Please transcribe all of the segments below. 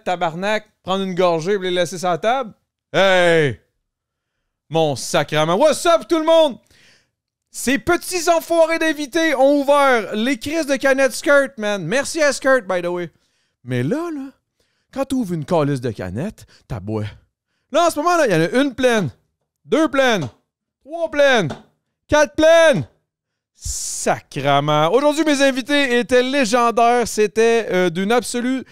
tabarnak, prendre une gorgée et les laisser sur la table. Hey! Mon sacrement. What's up, tout le monde? Ces petits enfoirés d'invités ont ouvert les crises de canettes Skirt, man. Merci à Skirt, by the way. Mais là, quand tu ouvres une calice de canettes, t'as bois. Là, en ce moment, il y en a une pleine, 2 pleines, 3 pleines, 4 pleines. Sacrement. Aujourd'hui, mes invités étaient légendaires. C'était d'une absolue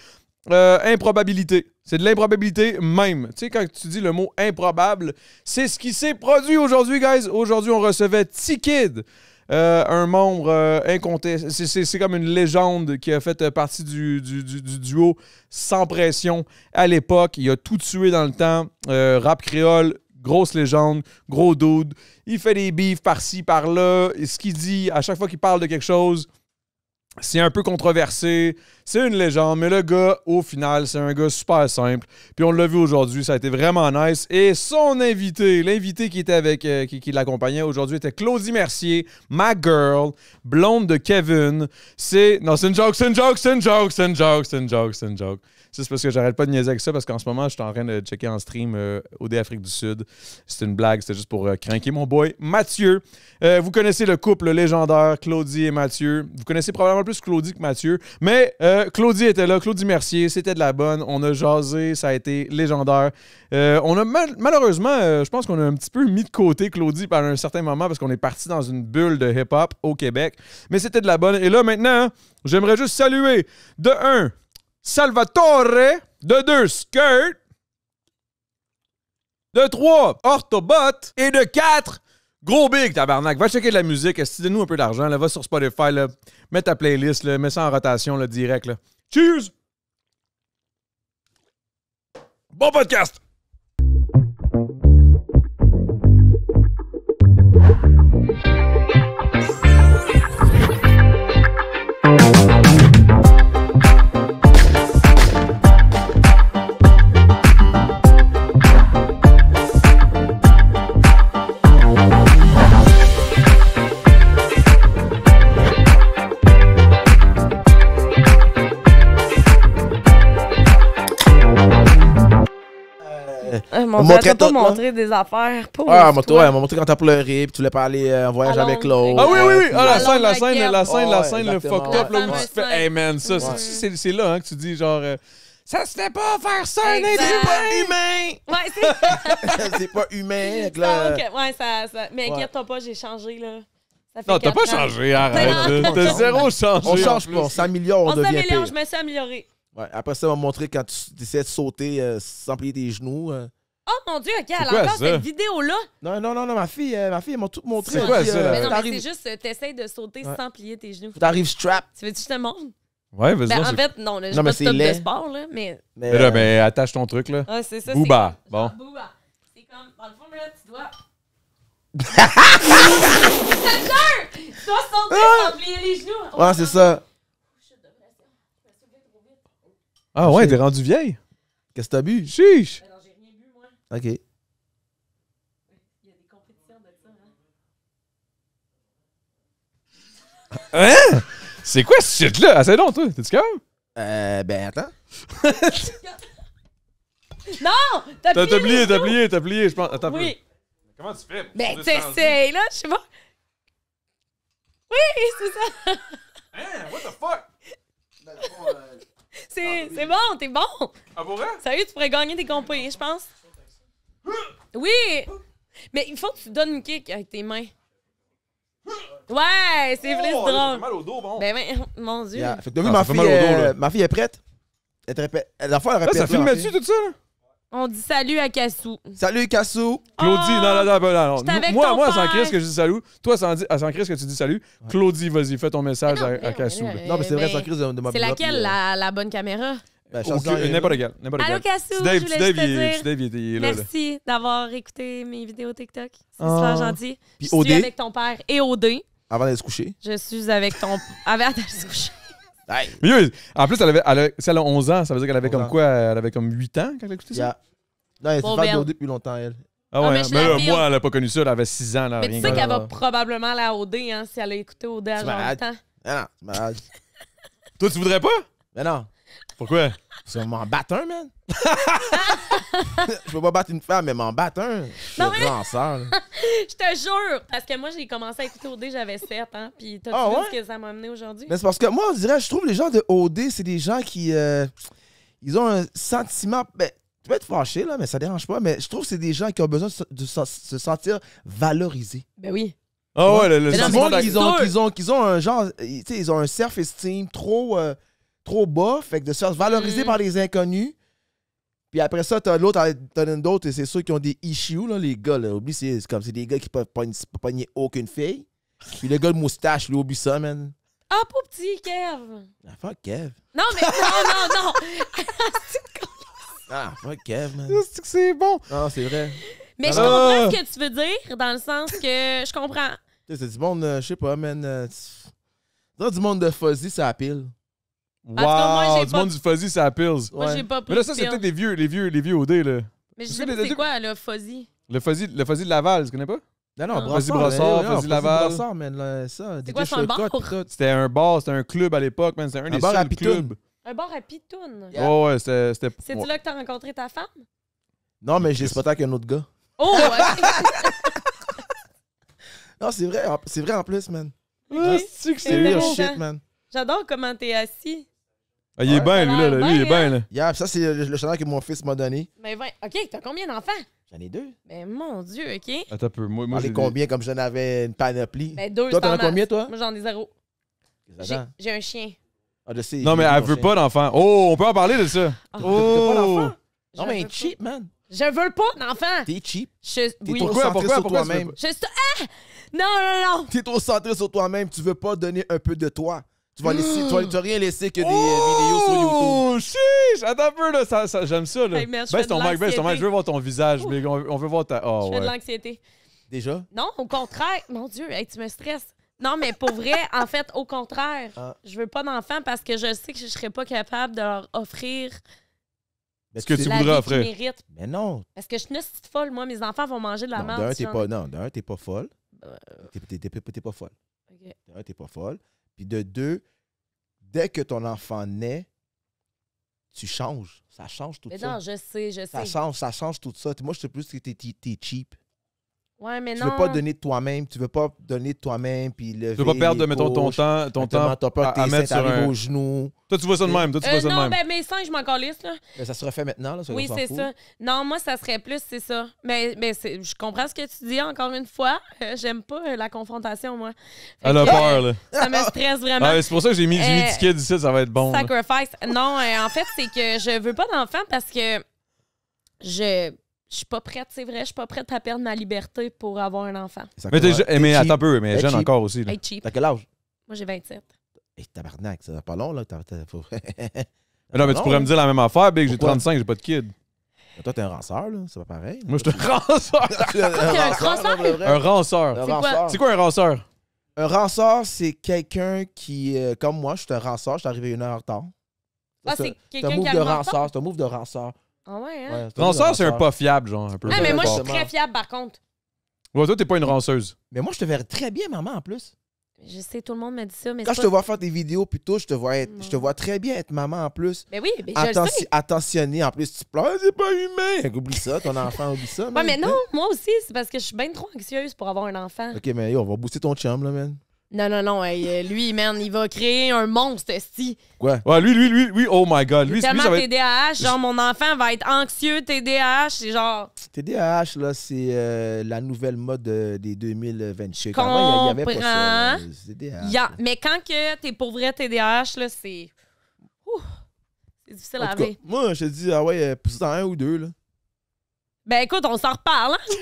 improbabilité. C'est de l'improbabilité même. Tu sais, quand tu dis le mot improbable, c'est ce qui s'est produit aujourd'hui, guys. Aujourd'hui, on recevait T-Kid, un membre incontesté. C'est comme une légende qui a fait partie du duo Sans Pression à l'époque. Il a tout tué dans le temps. Rap créole, grosse légende, gros dude. Il fait des beefs par-ci, par-là. Ce qu'il dit, à chaque fois qu'il parle de quelque chose, c'est un peu controversé. C'est une légende, mais le gars, au final, c'est un gars super simple. Puis on l'a vu aujourd'hui, ça a été vraiment nice. Et son invité, l'invité qui était avec, qui l'accompagnait aujourd'hui, était Claudie Mercier, ma girl, blonde de Kevin. Non, c'est une joke, c'est une joke, c'est une joke, c'est une joke, c'est une joke, c'est une joke. C'est parce que j'arrête pas de niaiser avec ça, parce qu'en ce moment, je suis en train de checker en stream OD Afrique du Sud. C'est une blague, c'était juste pour craquer mon boy Mathieu. Vous connaissez le couple légendaire, Claudie et Mathieu. Vous connaissez probablement plus Claudie que Mathieu. Mais Claudie était là, Claudie Mercier, c'était de la bonne. On a jasé, ça a été légendaire. On a malheureusement, je pense qu'on a un petit peu mis de côté Claudie pendant un certain moment parce qu'on est parti dans une bulle de hip-hop au Québec. Mais c'était de la bonne. Et là, maintenant, j'aimerais juste saluer de 1, Salvatore, de 2, Skirt, de 3, Orthobot, et de 4, Gros Big, tabarnak. Va checker de la musique, donne-nous un peu d'argent, va sur Spotify, là, mets ta playlist, là, mets ça en rotation là, direct. Là. Cheers! Bon podcast! On m'a pas montré des affaires. Ah, m'a montré quand t'as pleuré, puis tu voulais parler en voyage avec l'autre. Ah oui, oui, oui. Ah, la scène, le fucked up, là où tu fais, hey man, ça, c'est là hein, que tu dis genre, ça se fait pas faire ça, un être pas humain. Ouais, c'est c'est pas humain. Ouais, ça. Mais inquiète-toi pas, j'ai changé, là. Non, t'as pas changé, arrête. T'as zéro changé. On change pas, on s'améliore, on devient pire. Je me suis amélioré. Ouais, après ça, on m'a montré quand tu essaies de sauter sans plier tes genoux. Oh mon Dieu, OK, alors encore cette vidéo-là. Non, ma fille m'a tout montré. C'est quoi ça, là? Mais non, mais c'est juste, t'essayes de sauter sans plier tes genoux. T'arrives strap. Tu veux que je te montre? Ouais, vas-y. Ben, en fait, non, j'ai pas de top de sport, là, mais... Mais là, ben, attache ton truc, là. Ah, c'est ça, Booba, bon. Booba. C'est comme, dans le fond, là, tu dois... Tu dois sauter sans plier les genoux. Ouais, c'est ça. Ah ouais, t'es rendu vieille? Qu'est-ce que t'as bu? Chiche! Non, j'ai rien bu, moi. OK. Il y a des compétitions de ça, hein? Hein? C'est quoi ce shit-là? Assez long, toi. T'es-tu calme? Ben, attends. Non! T'as plié, je pense. Attends, oui. Comment tu fais? Ben, t'essayes, là, je sais pas. Oui, c'est ça. Hein? What the fuck? C'est bon, t'es bon. Ah, pour vrai? Sérieux, tu pourrais gagner des compés, je pense. Oui! Mais il faut que tu donnes une kick avec tes mains. Ouais, c'est plus Ça fait drôle. mal au dos, bon. Ben, mon Dieu. Yeah. Fait que t'as vu, Ah, ça fait mal au dos, là. ma fille est prête. La fois, elle Là, répète. ça filme-tu tout ça, là? On dit salut à Cassou. Salut, Cassou. Claudie, non. J'étais avec Moi, ton sans père. crise que je dis salut. Toi, sans crise que tu dis salut. Claudie, vas-y, fais ton message à Cassou. là. Non, mais c'est vrai, sans crise de ma C'est laquelle, la bonne caméra? N'importe quel. Allô, Cassou, je voulais juste te dire. Il est là. Merci d'avoir écouté mes vidéos TikTok. C'est Ah. super gentil. Puis Je OD? suis avec ton père et OD. Avant d'aller se coucher. Je suis avec ton... Avant d'aller se coucher. Hey. Mais oui, en plus, si elle a 11 ans, ça veut dire qu'elle avait 11 comme ans. quoi? Elle avait comme 8 ans quand elle a écouté ça? Yeah. Non, elle s'est Bon, fait belle. OD depuis longtemps, elle. Ah ouais, mais je mais là, l'affirme. moi, elle a pas connu ça, elle avait 6 ans. Là, Mais tu rien sais que- qu'elle va non. probablement la OD hein, si elle a écouté OD à C'est genre malade. 8 ans. Ah non, c'est malade. Toi, tu voudrais pas? Mais non. Pourquoi? C'est m'en battre un, man. Je peux pas battre une femme, mais m'en battre un. Non, C'est ranceur, là. Je te jure! Parce que moi, j'ai commencé à écouter OD, j'avais 7 ans. Puis t'as Ah, vu ouais? ce que ça m'a amené aujourd'hui? Mais c'est parce que moi, on dirait, je trouve les gens de OD, c'est des gens qui... ils ont un sentiment... Ben, tu peux être fâché, là, mais ça dérange pas. Mais je trouve que c'est des gens qui ont besoin de se sentir valorisés. Ben oui. Ah ouais, le Mais non, sentiment mais d'ac- Qu'ils ont un genre... Tu sais, ils ont un self-esteem trop bas. Fait que de se faire valoriser par les inconnus. Puis après ça, t'as d'autres, et c'est ceux qui ont des issues, là, les gars. Là. Oublie, c'est comme c'est des gars qui peuvent pogner aucune fille. Puis le gars de moustache, lui, oublie ça, man. Ah, pauvre petit Kev! Ah, fuck Kev. Non, mais non! Ah, fuck Kev, man. C'est que c'est bon. Non, c'est vrai. Mais je Ah. comprends ce que tu veux dire, dans le sens que je comprends. Tu sais, c'est du monde, je sais pas, man. C'est du monde de fuzzy, ça pile. Wow, tout cas, moi, j'ai du pas- monde du fuzzy, ça pills. Moi, Ouais. j'ai pas pris Mais là, ça, de c'est pile. peut-être les vieux OD, là. Mais je Tu sais sais, pas les- c'est quoi, le fuzzy. Le fuzzy de Laval, tu connais pas? Non, non, Ah. Brassard. Fuzzy Brassard, non, Fuzzy Laval. Brassard, man. Là, ça, C'est quoi, c'est un bar? C'était un bar, c'était un club à l'époque, man. C'était un des bar à seuls Pitoune. clubs. Un bar à Pitoune. Yeah. Ouais, ouais, c'était... C'est-tu ouais. là que t'as rencontré ta femme? Non, mais j'ai spoté avec un autre gars. Oh, ok. Non, c'est vrai en plus, man. Ah, c'est que C'est c'est real intéressant. shit, man. J'adore comment t'es assis. Ah, il est Ouais. bien, lui, là. Lui, il est bien, là. Yeah, ça, c'est le chandail que mon fils m'a donné. Mais OK, t'as combien d'enfants? J'en ai 2. Ben, mon Dieu, OK. Attends un peu. Moi J'en j'ai ai combien comme j'en avais une panoplie? Ben, 2, Toi, c'est en t'en as masse. combien, toi? Moi, j'en ai 0. Attends. J'ai un chien. Ah, je sais. Non, mais j'ai elle ton veut chien. pas d'enfant. Oh, on peut en parler de ça. Ah. T'as pas d'enfant? Je Non, mais veux pas. cheap, man. Je veux pas d'enfant. T'es cheap. Je... T'es Oui. trop Pourquoi, centré pourquoi, sur pourquoi toi-même. Je suis... Ah! Non. T'es trop centré sur toi-même. Tu veux pas donner un peu de toi. Tu vas laisser, tu vas rien laisser que des Oh! vidéos sur YouTube. Oh, chiche! Attends un peu, là. J'aime ça, là. Hey, merde, je Baisse fais ton de mic, baisse ton mic. l'anxiété. Je veux voir ton visage, mais on veut voir ta... Oh, Je fais de ouais. l'anxiété. Déjà? Non, au contraire. Mon Dieu, hey, tu me stresses. Non, mais pour vrai, en fait, au contraire, Ah. je veux pas d'enfants parce que je sais que je serais pas capable de leur offrir Ben, Ce que tu la voudrais vie offrir. qu'ils méritent. Mais non. Parce que je suis une petite folle, moi. Mes enfants vont manger de la Non, merde. d'un, si t'es j'en pas, ai- non, d'un, t'es pas folle. T'es pas folle. Ok. D'un, t'es pas folle. Puis de deux, dès que ton enfant naît, tu changes. Ça change tout Mais ça. non, je sais. Ça change tout ça. Moi, je sais plus que t'es cheap. Ouais, mais Tu non. veux pas donner de toi-même. Tu veux pas donner de toi-même. Puis lever Tu veux pas perdre, les mettons, ton couches. temps Exactement, t'as peur que à tes mettre seins sur t'arrivent un... aux genoux. Toi, tu vois ça de même. Toi, tu vois ça de non, même. ben mes seins, je m'en calisse, là. Mais ça se refait maintenant. Là, Oui, on s'en c'est fout. ça. Non, moi, ça serait plus, c'est ça. Mais je comprends ce que tu dis, encore une fois. J'aime pas la confrontation, moi. Fait Elle a que, peur, là. Ça me stresse vraiment. Ah, c'est pour ça que j'ai mis du kid ici, ça va être bon. là. Sacrifice. Non, en fait, c'est que je veux pas d'enfant parce que je suis pas prête, c'est vrai, je suis pas prête à perdre ma liberté pour avoir un enfant. Mais, mais cheap. attends un peu, mais T'es jeune cheap. encore aussi. Là. Hey, cheap. T'as quel âge? Moi, j'ai 27. Hey, tabarnak, ça va pas long, là. Mais non, mais tu pourrais me dire la même affaire, Big, j'ai Pourquoi? 35, j'ai pas de kid. Toi, t'es un ranceur, là. C'est pas pareil. Moi, je suis un ranceur. T'es un ranceur? Un ranceur. Un C'est quoi? ranceur. C'est quoi un ranceur? Un ranceur, c'est quelqu'un qui, comme moi, je suis un ranceur, je suis arrivé 1 heure en retard. Ah, c'est C'est un quelqu'un move qui de a le ranceur. C'est un move de ranceur. Ah ouais, hein? Ouais, c'est un move de Ranceur, c'est un pas fiable, genre, un peu. Ah, mais moi, je suis Exactement. très fiable, par contre. Ouais, toi, t'es pas une ranceuse. Mais moi, je te verrais très bien, maman, en plus. Je sais, tout le monde me dit ça, mais Quand c'est je te pas... vois faire des vidéos, puis tout, je te vois Non. je te vois très bien être maman, en plus. Mais oui, mais je le sais. Attentionné, en plus, tu pleures, c'est pas humain. Oublie ça, ton enfant, oublie ça. Ouais, man. mais non, moi aussi, c'est parce que je suis bien trop anxieuse pour avoir un enfant. Ok, mais yo, on va booster ton chum, là, man. Non, hey, lui, man, il va créer un monstre, esti. Quoi? Ouais, lui, oh my god. Lui, Tellement ça va être... TDAH, genre mon enfant va être anxieux, TDAH, c'est genre... TDAH, là, c'est la nouvelle mode des 2028. Avant, il y avait pas ça. là. C'est TDAH. Mais quand que t'es pour vrai TDAH, là, c'est... Ouh, c'est difficile En à tout cas, laver. moi, je te dis, ah ouais, pousse dans 1 ou 2, là. Ben écoute, on s'en reparle, hein?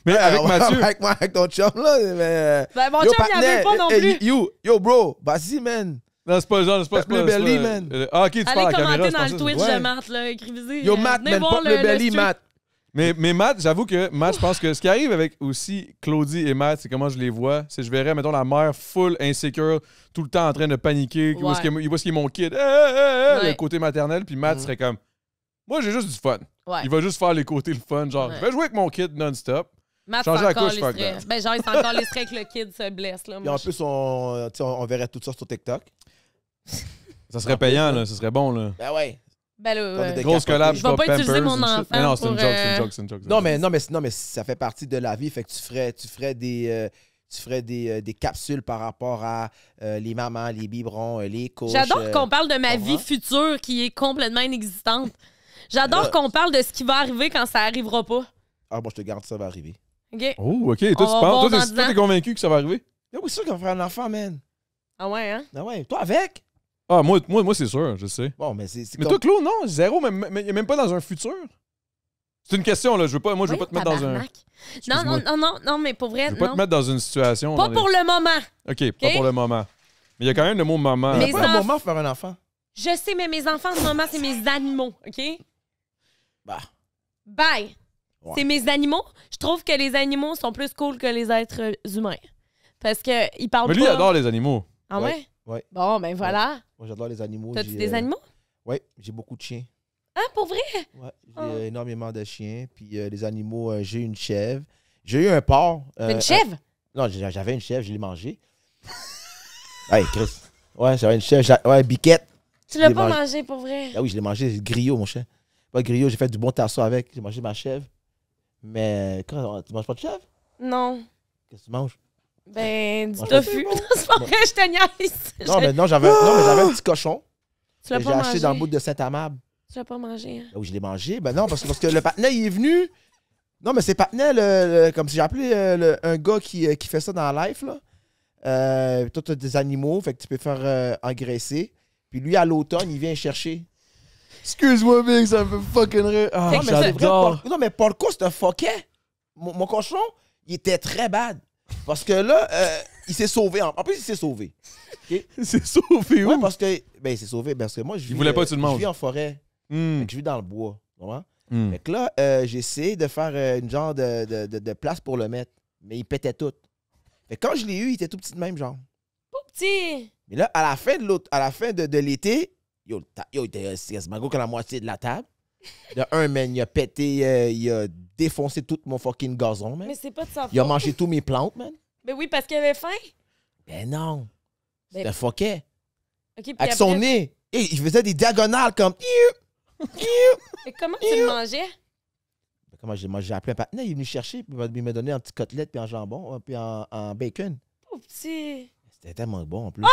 Mais avec Mathieu... Avec ton chum, là. Mais, Ben mon chum, il en veut pas non plus. Yo, bro, vas-y, man. Non, c'est pas genre, c'est pas... Pop le belly, pas- man. Ah, ok, tu parles à Allez la caméra. commenter je dans pensais le que Twitch ouais. de Matt, là, écrivez-y. Yo, Matt, venez man, voir pop le belly, stream. Matt. Mais Matt, j'avoue que Matt, je pense que ce qui arrive avec aussi Claudie et Matt, c'est comment je les vois. C'est je verrais, mettons, la mère full insécure, tout le temps en train de paniquer, qui voit ce qui est mon kid, le côté maternel, puis Matt serait comme, moi j'ai juste du fun. Ouais. Il va juste faire les côtés le fun, genre, Ouais. je vais jouer avec mon kid non-stop. Matt Changer s'en la couche, fuck calisserait. that. Ben genre, il s'en calisserait que le kid se blesse, là. Puis Moi, en plus, on verrait tout ça sur TikTok. Ça serait payant, là. Ça serait bon, là. Ben ouais. Ben là, Comme de Grosse collab, Je vais pas Pampers, utiliser mon une shit. enfant Mais non, c'est une pour, joke, c'est une joke, c'est une joke. Non, mais ça fait partie de la vie. Fait que tu ferais des capsules par rapport à les mamans, les biberons, les couches. J'adore qu'on parle de ma vie comprends? future qui est complètement inexistante. J'adore Là- qu'on parle de ce qui va arriver quand ça arrivera pas. Ah, bon, je te garantis ça va arriver. OK? Oh, OK. Toi, On tu va penses... voir Toi, dans t'es 10 ans. convaincu que ça va arriver? Mais oui, c'est sûr qu'on va faire un enfant, man. Ah ouais, hein? Ah ouais, toi avec? Ah, moi c'est sûr, je sais. Bon, mais c'est Mais comme... toi, Claude, non, zéro, même pas dans un futur. C'est une question, là. Je veux pas te mettre dans un... Non, mais pour vrai, Je veux pas non. te mettre dans une situation... Pas dans pour le moment. OK, pas pour le moment. Mais il y a quand même le mot maman. Il n'y Mais a pas ça- un moment pour faire un enfant. Je sais, mais mes enfants, en ce moment, c'est mes animaux, OK? Bah, Bye! Ouais. C'est mes animaux. Je trouve que les animaux sont plus cool que les êtres humains. Parce qu'ils parlent Mais lui, il pas... adore les animaux. Ah ouais? Ouais. Bon, ben voilà. moi, j'adore les animaux. T'as-tu J'ai, des animaux? Oui, j'ai beaucoup de chiens. Ah, pour vrai? Ouais, j'ai Oh. énormément de chiens. Puis les animaux, j'ai une chèvre. J'ai eu un porc. T'as une chèvre? Non, j'avais une chèvre, je l'ai mangée. Hey, Chris. Ouais, j'avais une chèvre. Ouais, biquette. Tu l'as l'ai pas mangé. mangé, pour vrai? Ah oui, je l'ai mangé. C'est griot, mon chien. Pas griot, j'ai fait du bon tasso avec. J'ai mangé ma chèvre. Mais quand tu manges pas de chèvre? Non. Qu'est-ce que tu manges? Ben, du Moi, je tofu. pense que C'est pas vrai, je te niaise. Non, j'avais un petit cochon Tu l'as que j'ai pas acheté mangé. dans le bout de Saint-Amable. Tu l'as pas mangé. Hein? Là où je l'ai mangé. Ben non, parce que le patinet, il est venu. Non, mais c'est patinet, comme si j'ai appelé un gars qui fait ça dans la life, là. Toi, tu as des animaux, fait que tu peux faire engraisser. Puis lui, à l'automne, il vient chercher. Excuse-moi, Big, ça me fait fucking rire. Ah, Non, mais c'est vrai, j'adore. non, mais Porco, c'est un fucket. Mon cochon, il était très bad. Parce que là, il s'est sauvé. En plus, il s'est sauvé. C'est sauvé Ouais, où? parce que. Ben, il s'est sauvé parce que moi, je vis. voulait pas que tu le Je manges. vis en forêt. Hmm, Fait que je vis dans le bois. Tu comprends? hmm. Fait que là, j'ai essayé de faire une genre de place pour le mettre. Mais il pétait tout. Fait que quand je l'ai eu, il était tout petit de même, genre. Petit. Mais là, à la fin de l'été, il était quasiment gros que la moitié de la table. De un, man, il a pété, il a défoncé tout mon fucking gazon, man. Mais c'est pas de sa faute. Il a mangé tous mes plantes, man. Ben oui, parce qu'il avait faim. Ben non. Ben- C'est un fucket. OK, puis Avec après, son nez. Et il faisait des diagonales comme. mais comment tu le mangeais? Comment j'ai appelé un partenaire, il est venu chercher, puis il m'a donné un petit côtelette, puis en jambon, puis en bacon. Oh, petit. C'était tellement bon en plus.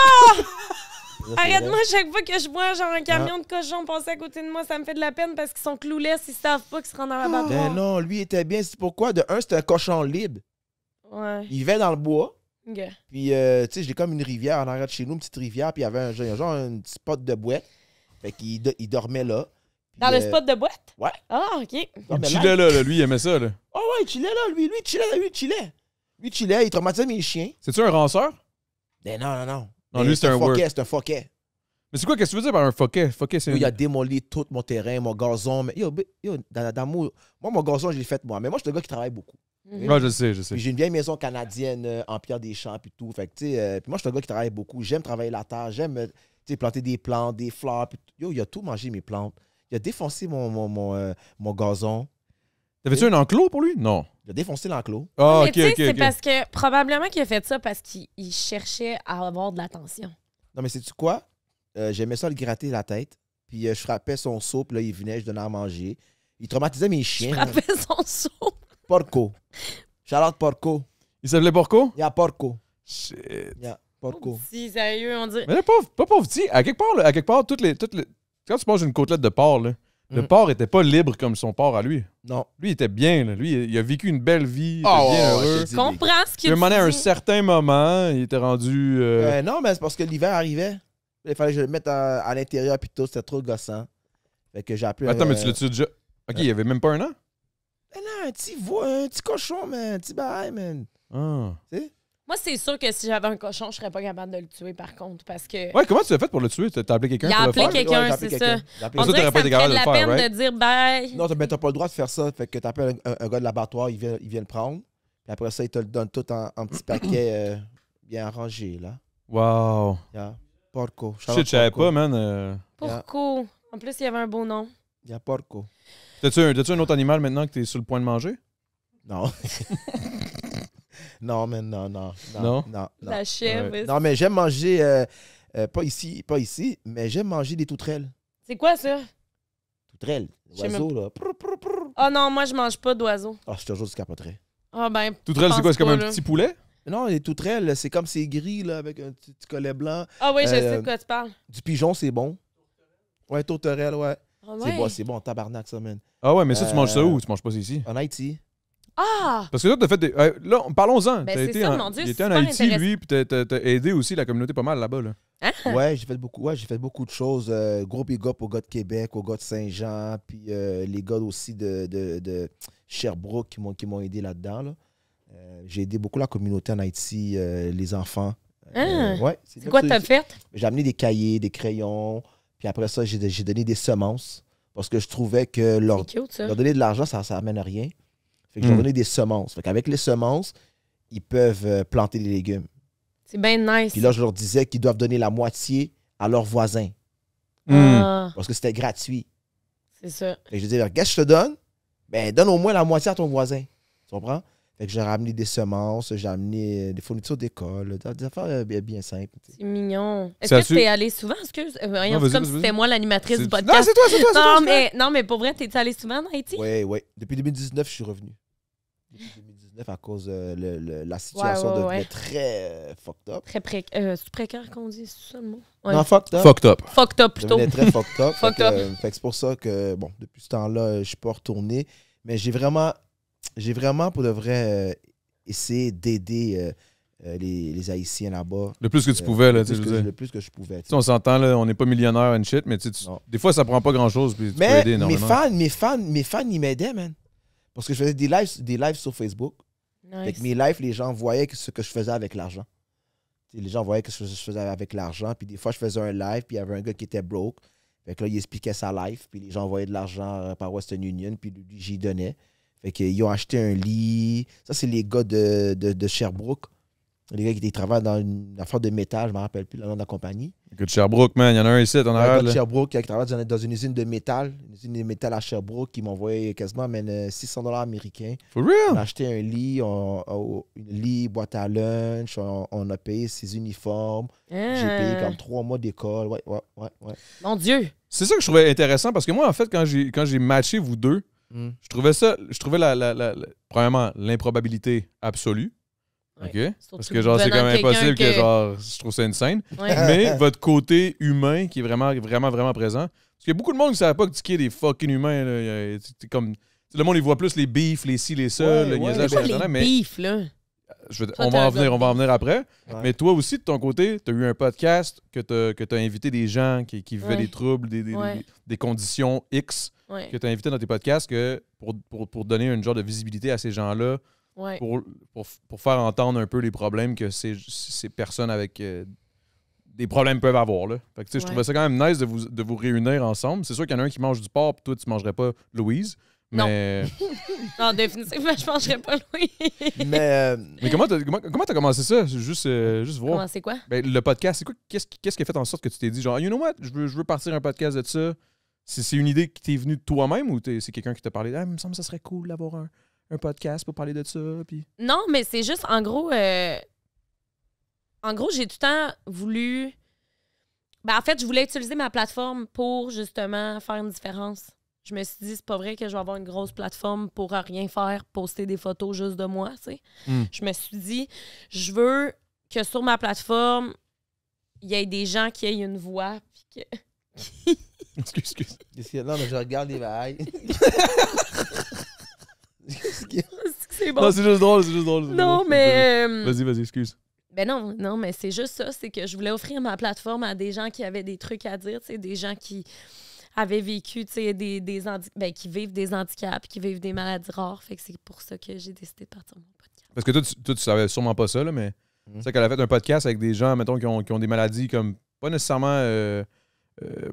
Arrête-moi, chaque fois que je vois genre un camion de cochons passer à côté de moi, ça me fait de la peine parce qu'ils sont clouless, ils savent pas qu'ils se rendent dans la Ben bagarre. non, lui était bien. C'est pourquoi? De un, c'était un cochon libre. Ouais. Il vivait dans le bois. OK. Puis, tu sais, j'ai comme une rivière en arrière de chez nous, une petite rivière, puis il y avait genre un petit spot de boîte. Fait qu'il il dormait là. Puis, Dans le spot de boîte? Ouais. Ah, OK. non, Il mais chillait là, lui, il aimait ça, là. Oh ouais, il chillait là, lui. Lui, il chillait, il traumatisait mes chiens. C'est-tu un ranceur? Ben non. Non, Mais lui, c'est un word. fucket, c'est un fucket. Mais c'est quoi, qu'est-ce que tu veux dire par un fucket? Fucket, c'est Lui, il a démoli tout mon terrain, mon gazon. Mais moi, mon gazon, je l'ai fait moi. Mais moi, je suis un gars qui travaille beaucoup. Ouais, je sais. Puis j'ai une vieille maison canadienne en pierre des champs puis tout. Fait que, tu sais, puis moi, je suis un gars qui travaille beaucoup. J'aime travailler la terre. J'aime, tu sais, planter des plantes, des fleurs. Puis il a tout mangé, mes plantes. Il a défoncé mon gazon. T'avais-tu un enclos pour lui? Non. Il a défoncé l'enclos. Ah, Mais ok, tu sais, ok, c'est ok. parce que probablement qu'il a fait ça parce qu'il cherchait à avoir de l'attention. Non, mais sais-tu quoi? J'aimais ça le gratter la tête. Puis je frappais son seau. Puis là, il venait, je donnais à manger. Il traumatisait mes Je chiens. frappais son seau. Porco. Charlotte Porco. Il s'appelait Porco? Il y a Porco. Shit. Il y a Porco. Si, sérieux, on dirait. Mais là, pas pauvre petit. À quelque part, toutes les... Quand tu manges une côtelette de porc, là, le porc était pas libre comme son porc à lui. Non. Lui, il était bien. Là. Lui, il a vécu une belle vie. Il était Ah, bien ouais, heureux. je te dis. Comprends ce Puis que à un moment donné, à un tu dis. certain moment, il était rendu... Non, mais c'est parce que l'hiver arrivait. Il fallait que je le mette à l'intérieur puis tout. C'était trop gossant. Fait que j'ai appelé. Attends, mais tu l'as-tu déjà... OK, il y avait même pas un an? Non, un petit cochon, man. Un petit bail, man. Ah. Moi, c'est sûr que si j'avais un cochon, je serais pas capable de le tuer, par contre, parce que. Ouais, comment tu l'as fait pour le tuer? T'as appelé quelqu'un Il a pour appelé le faire? quelqu'un, j'ai appelé c'est quelqu'un. ça. J'ai appelé On ça, dirait t'aurais que pas ça me été capable ferait de la de le faire, peine right? de dire bye. Non, t'as pas le droit de faire ça. Fait que t'appelles un gars de l'abattoir, il vient le prendre. Puis après ça, il te le donne tout en petits paquets bien arrangés, là. Wow. Yeah. Porco. Shit, je savais pas, man. Pourquoi? En plus, il y avait un beau nom. Il y a Porco. T'as-tu un autre animal maintenant que t'es sur le point de manger? Non. Non, mais non. Non? Non. La chèvre. Non, mais j'aime manger Pas ici, mais j'aime manger des tourterelles. C'est quoi ça? Tourterelles, Je sais oiseaux, là. Prr, prr, prr. Ah non, moi, je mange pas d'oiseaux. Ah, je te jure, tu capoterais. Ah ben. Tourterelle, c'est quoi? C'est comme un là. petit poulet? Non, les tourterelles, c'est comme c'est gris, là, avec un petit collet blanc. Ah oui, je sais de quoi tu parles. Du pigeon, c'est bon. Ouais, tourterelle, ouais. Ah ouais. C'est bon, tabarnak, ça, man. Ah ouais, mais ça, tu manges ça où? Tu manges pas ça ici? En Haïti. Ah! Parce que là, t'as fait des... là, parlons-en. Ben, T'as c'est été ça, en... mon Dieu, Il c'est était en super Haïti, intéressant. lui, puis t'as aidé aussi la communauté pas mal là-bas, là. Ouais, j'ai fait beaucoup de choses. Gros big up aux gars de Québec, aux gars de Saint-Jean, puis les gars aussi de Sherbrooke qui m'ont aidé là-dedans. Là. J'ai aidé beaucoup la communauté en Haïti, les enfants. Ouais, C'est quoi t'as fait? J'ai amené des cahiers, des crayons, puis après ça, j'ai donné des semences parce que je trouvais que C'est cute, ça. leur donner de l'argent, ça amène à rien. Fait que je leur donnais des semences. Fait qu'avec les semences, ils peuvent planter des légumes. C'est bien nice. Puis là, je leur disais qu'ils doivent donner la moitié à leurs voisins Ah, parce que c'était gratuit. c'est ça. Fait que je disais, qu'est-ce que je te donne? Ben, donne au moins la moitié à ton voisin. Tu comprends? Fait que j'ai ramené des semences, j'ai amené des fournitures d'école, des affaires bien simples. tu sais. C'est mignon. Est-ce Ça que t'es allé souvent? Excuse. Voyons, Non, c'est comme vas-y, si c'était moi l'animatrice du Non, podcast. c'est toi, c'est toi. Non, mais pour vrai, t'es allé souvent en Haïti? Oui. Depuis 2019, je suis revenu. Depuis 2019, à cause la situation devenait très fucked up. Très c'est précaire qu'on dit, c'est ça le mot? Ouais. Non, fucked up. Fucked up. Fucked up plutôt. Devenait très fucked up. Fucked up. Fait que c'est pour ça que, bon, depuis ce temps-là, je suis pas retourné. Mais j'ai vraiment pour de vrai, essayé d'aider les Haïtiens là-bas. Le plus que tu pouvais, là, tu sais, je veux dire. Le plus que je pouvais. Tu sais, on s'entend, là, on n'est pas millionnaire and shit, mais tu sais, Non. des fois, ça prend pas grand-chose, puis tu peux Mais aider énormément. mes fans, ils m'aidaient, man. Parce que je faisais des lives sur Facebook. Fait que Nice. mes lives, les gens voyaient ce que je faisais avec l'argent. Tu sais, les gens voyaient ce que je faisais avec l'argent. Puis des fois, je faisais un live, puis il y avait un gars qui était broke. Fait que là, il expliquait sa life, puis les gens envoyaient de l'argent par Western Union, puis lui, j'y donnais. Fait qu'ils ont acheté un lit. Ça, c'est les gars de Sherbrooke. Les gars qui travaillent dans une affaire de métal, je ne me rappelle plus le nom de la compagnie. Écoute, Sherbrooke, man, il y en a un ici, en Un gars arrière, de là. Sherbrooke qui travaille dans une usine de métal. Une usine de métal à Sherbrooke qui m'a envoyé quasiment $600 américains. For On real? a acheté un lit, une lit, boîte à lunch, on a payé ses uniformes. J'ai payé comme 3 mois d'école. Ouais. Mon Dieu! C'est ça que je trouvais intéressant, parce que moi, en fait, quand j'ai matché vous deux, je trouvais premièrement, l'improbabilité absolue. Ouais. OK? Surtout Parce que, genre, c'est venant comme de quelqu'un impossible que, que- genre, je trouve ça insane. Ouais. Mais votre côté humain qui est vraiment, vraiment, vraiment présent. Parce qu'il y a beaucoup de monde qui ne savait pas que tu es des fucking humains. Là. C'est comme... Le monde, il voit plus les beefs, les ci, les ça, Ouais, le ouais. niaisage C'est quoi sur les Internet, mais beefs, là? on va en venir après. Ouais. Mais toi aussi, de ton côté, tu as eu un podcast que tu as invité des gens qui vivaient Ouais. des troubles, Ouais. des conditions X Ouais. que tu as invité dans tes podcasts pour donner une genre de visibilité à ces gens-là, Ouais. pour faire entendre un peu les problèmes que ces personnes avec des problèmes peuvent avoir. Là. Fait que, tu sais, je Ouais. trouvais ça quand même nice de vous réunir ensemble. C'est sûr qu'il y en a un qui mange du porc, puis toi, tu mangerais pas Louise. Non. Mais, Non, définitivement, je mangerais pas Louis. Mais mais comment t'as commencé ça? Juste voir. Comment c'est quoi? Ben, le podcast, c'est quoi? Qu'est-ce qui a fait en sorte que tu t'es dit, genre, you know what, je veux partir un podcast de ça? C'est une idée qui t'est venue de toi-même ou c'est quelqu'un qui t'a parlé? Ah, il me semble que ça serait cool d'avoir un podcast pour parler de ça. Puis... Non, mais c'est juste, en gros, j'ai tout le temps voulu... Ben, en fait, je voulais utiliser ma plateforme pour, justement, faire une différence. Je me suis dit, c'est pas vrai que je vais avoir une grosse plateforme pour rien faire, poster des photos juste de moi, tu sais. Je me suis dit, je veux que sur ma plateforme, il y ait des gens qui aient une voix, puis que... Excuse. non, mais je regarde les bails. C'est bon. Non, c'est juste drôle, Non, mais... Vas-y, excuse. Ben non, mais c'est juste ça, c'est que je voulais offrir ma plateforme à des gens qui avaient des trucs à dire, tu sais, des gens qui avaient vécu, tu sais, qui vivent des handicaps, qui vivent des maladies rares. Fait que c'est pour ça que j'ai décidé de partir mon podcast. Parce que toi, tu savais sûrement pas ça, là, mais c'est qu'elle a fait un podcast avec des gens, mettons, qui ont des maladies comme pas nécessairement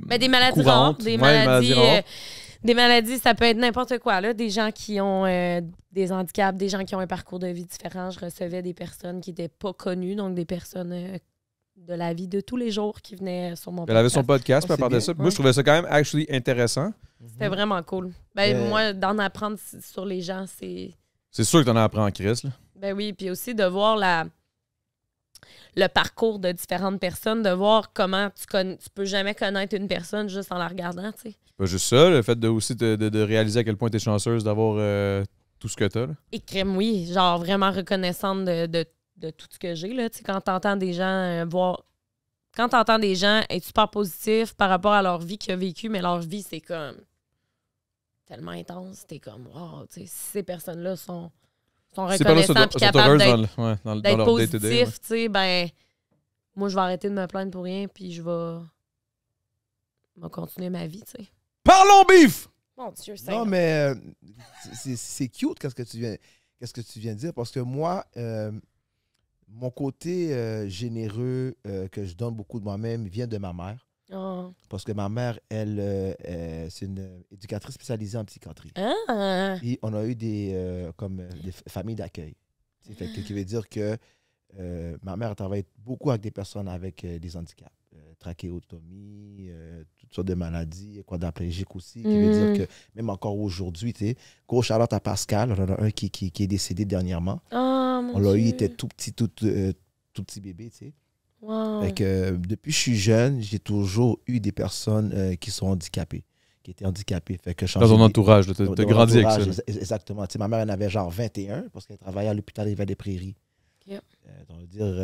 Ben, des maladies courantes. rares, des Ouais, maladies rares. des maladies, ça peut être n'importe quoi, là. Des gens qui ont des handicaps, des gens qui ont un parcours de vie différent. Je recevais des personnes qui n'étaient pas connues, donc des personnes de la vie de tous les jours qui venaient sur mon Elle avait podcast. son podcast, puis Oh, elle parlait de c'est ça. bien. Puis moi, je trouvais ça quand même actually intéressant. C'était vraiment cool. Ben, Euh, moi, d'en apprendre sur les gens, c'est... C'est sûr que t'en as appris en crise, là. Ben oui, puis aussi de voir le parcours de différentes personnes, de voir comment tu peux jamais connaître une personne juste en la regardant, tu sais. C'est pas juste ça, le fait de réaliser à quel point t'es chanceuse d'avoir tout ce que t'as. Là. Et crème, oui, genre vraiment reconnaissante de tout ce que j'ai, là, tu sais, quand t'entends des gens Quand t'entends des gens être super positifs par rapport à leur vie qu'ils ont vécue, mais leur vie, c'est comme tellement intense, t'es comme, wow, tu sais, si ces personnes-là sont reconnaissants et capables d'être positifs, tu sais, ben, moi, je vais arrêter de me plaindre pour rien, puis je vais continuer ma vie, tu sais. Parlons beef! Mon Dieu, c'est Non, mais c'est cute qu'est-ce que tu viens de dire, parce que moi, mon côté généreux que je donne beaucoup de moi-même vient de ma mère. Oh. Parce que ma mère, elle, c'est une éducatrice spécialisée en psychiatrie. Ah! Et on a eu des familles d'accueil. Qui veut dire que ma mère travaille beaucoup avec des personnes avec des handicaps. Trachéotomie, toutes sortes de maladies, quadriplégiques aussi. Qui veut dire que même encore aujourd'hui, tu sais, gros shout-out à Pascal, on en a un qui est décédé dernièrement. Oh, on l'a eu, il était tout petit bébé, tu sais. Wow. Fait que depuis que je suis jeune, j'ai toujours eu des personnes qui sont handicapées, qui étaient handicapées. Fait que dans ton entourage, tu as grandi avec ça. Exactement. Tu sais, ma mère, elle en avait genre 21 parce qu'elle travaillait à l'hôpital des Vallées-Prairies. Yep. On veut dire,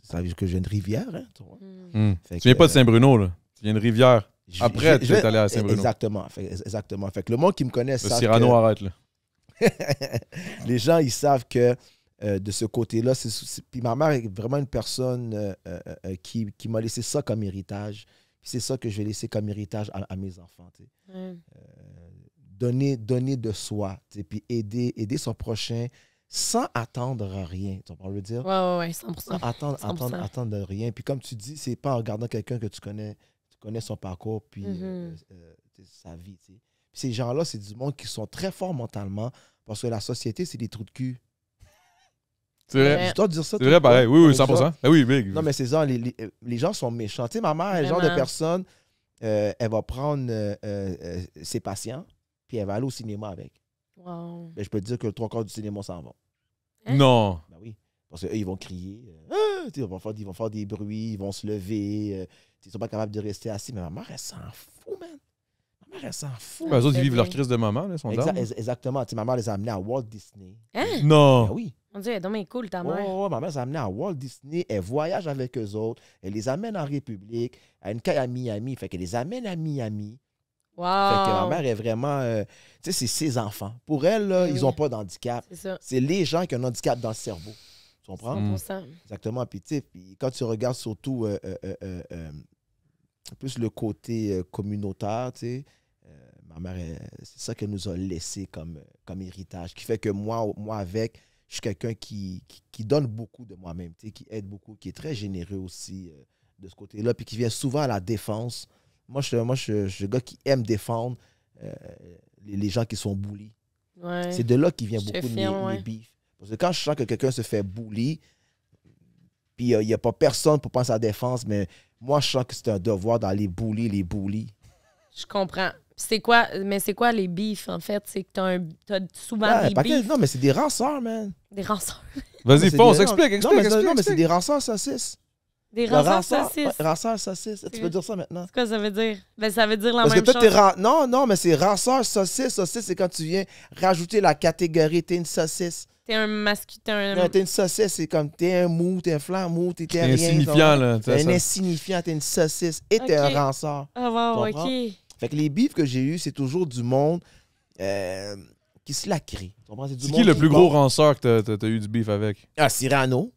ça veut dire que je viens de Rivière. Hein, tu vois. Tu viens pas de Saint-Bruno, là. Tu viens de Rivière. Après, tu es allé à Saint-Bruno. Exactement. Fait que le monde qui me connaît le Cyrano arrête, là. Les gens, ils savent que de ce côté-là, puis ma mère est vraiment une personne qui m'a laissé ça comme héritage. Puis c'est ça que je vais laisser comme héritage à mes enfants. Tu sais. Donner de soi, tu sais, puis aider son prochain sans attendre à rien. Tu vas le dire? Ouais, 100%. Sans attendre de rien. Puis comme tu dis, c'est pas en regardant quelqu'un que tu connais son parcours, puis sa vie. Tu sais. Puis ces gens-là, c'est du monde qui sont très forts mentalement parce que la société, c'est des trous de cul. C'est vrai. Je dois dire ça. C'est vrai, pareil. Oui, 100%. Ah oui, big. Non, mais c'est ça, les gens sont méchants. Tu sais, ma mère est le genre de personne, elle va prendre ses patients, puis elle va aller au cinéma avec. Wow. Ben, je peux te dire que le 3/4 du cinéma s'en va. Hein? Non. Ben oui. Parce qu'eux, ils vont crier. Ils vont faire des bruits, ils vont se lever. Ils sont pas capables de rester assis. Mais ma mère, elle s'en fout, man. Ma mère, elle s'en fout. Ben, eux autres, ils vivent leur crise de moment, là, sont Exactement. Tu sais, ma mère les a amenés à Walt Disney. Hein? Non. Ben oui. Mon Dieu, elle est donc cool, ta mère. Oh, ma mère les a amenés à Walt Disney. Elle voyage avec eux autres. Elle les amène en République. À une caille à Miami. Fait qu'elle les amène à Miami. Wow. Fait que ma mère est vraiment... tu sais, c'est ses enfants. Pour elle, là, ils n'ont pas d'handicap. C'est ça. C'est les gens qui ont un handicap dans le cerveau. Tu comprends? 100%. Exactement. Puis, tu sais, quand tu regardes surtout plus le côté communautaire, tu sais, ma mère, c'est ça qu'elle nous a laissé comme héritage. Qui fait que moi avec, je suis quelqu'un qui donne beaucoup de moi-même, tu sais, qui aide beaucoup, qui est très généreux aussi de ce côté-là, puis qui vient souvent à la défense. Moi, je suis le gars qui aime défendre les gens qui sont bullies. Ouais. C'est de là qu'il vient beaucoup de mes beefs. Parce que quand je sens que quelqu'un se fait bully, puis il n'y a pas personne pour penser à la défense, mais moi, je sens que c'est un devoir d'aller bully les bullies. Je comprends. C'est quoi les beefs, en fait? C'est que t'as souvent des beefs. Non, mais c'est des ranceurs, man. Des ranceurs. Vas-y, fonce, explique. Non, mais c'est des ranceurs saucisses. Des ranceurs saucisses. Ranceurs saucisses. Tu peux dire ça maintenant? C'est quoi ça veut dire? Ben, ça veut dire la Parce même que chose. Non, mais c'est ranceurs saucisses. Saucisse, c'est quand tu viens rajouter la catégorie. T'es une saucisse. T'es un masculin. Non, t'es une saucisse, c'est comme t'es un mou, t'es un flanc mou, t'es rien. Insignifiant, là. T'es un insignifiant, t'es une saucisse et t'es un ranceur. Ah, wow, OK. Fait que les beefs que j'ai eus, c'est toujours du monde qui se la crée. C'est qui le plus gros ranceur que t'as eu du beef avec? Ah, Cyrano.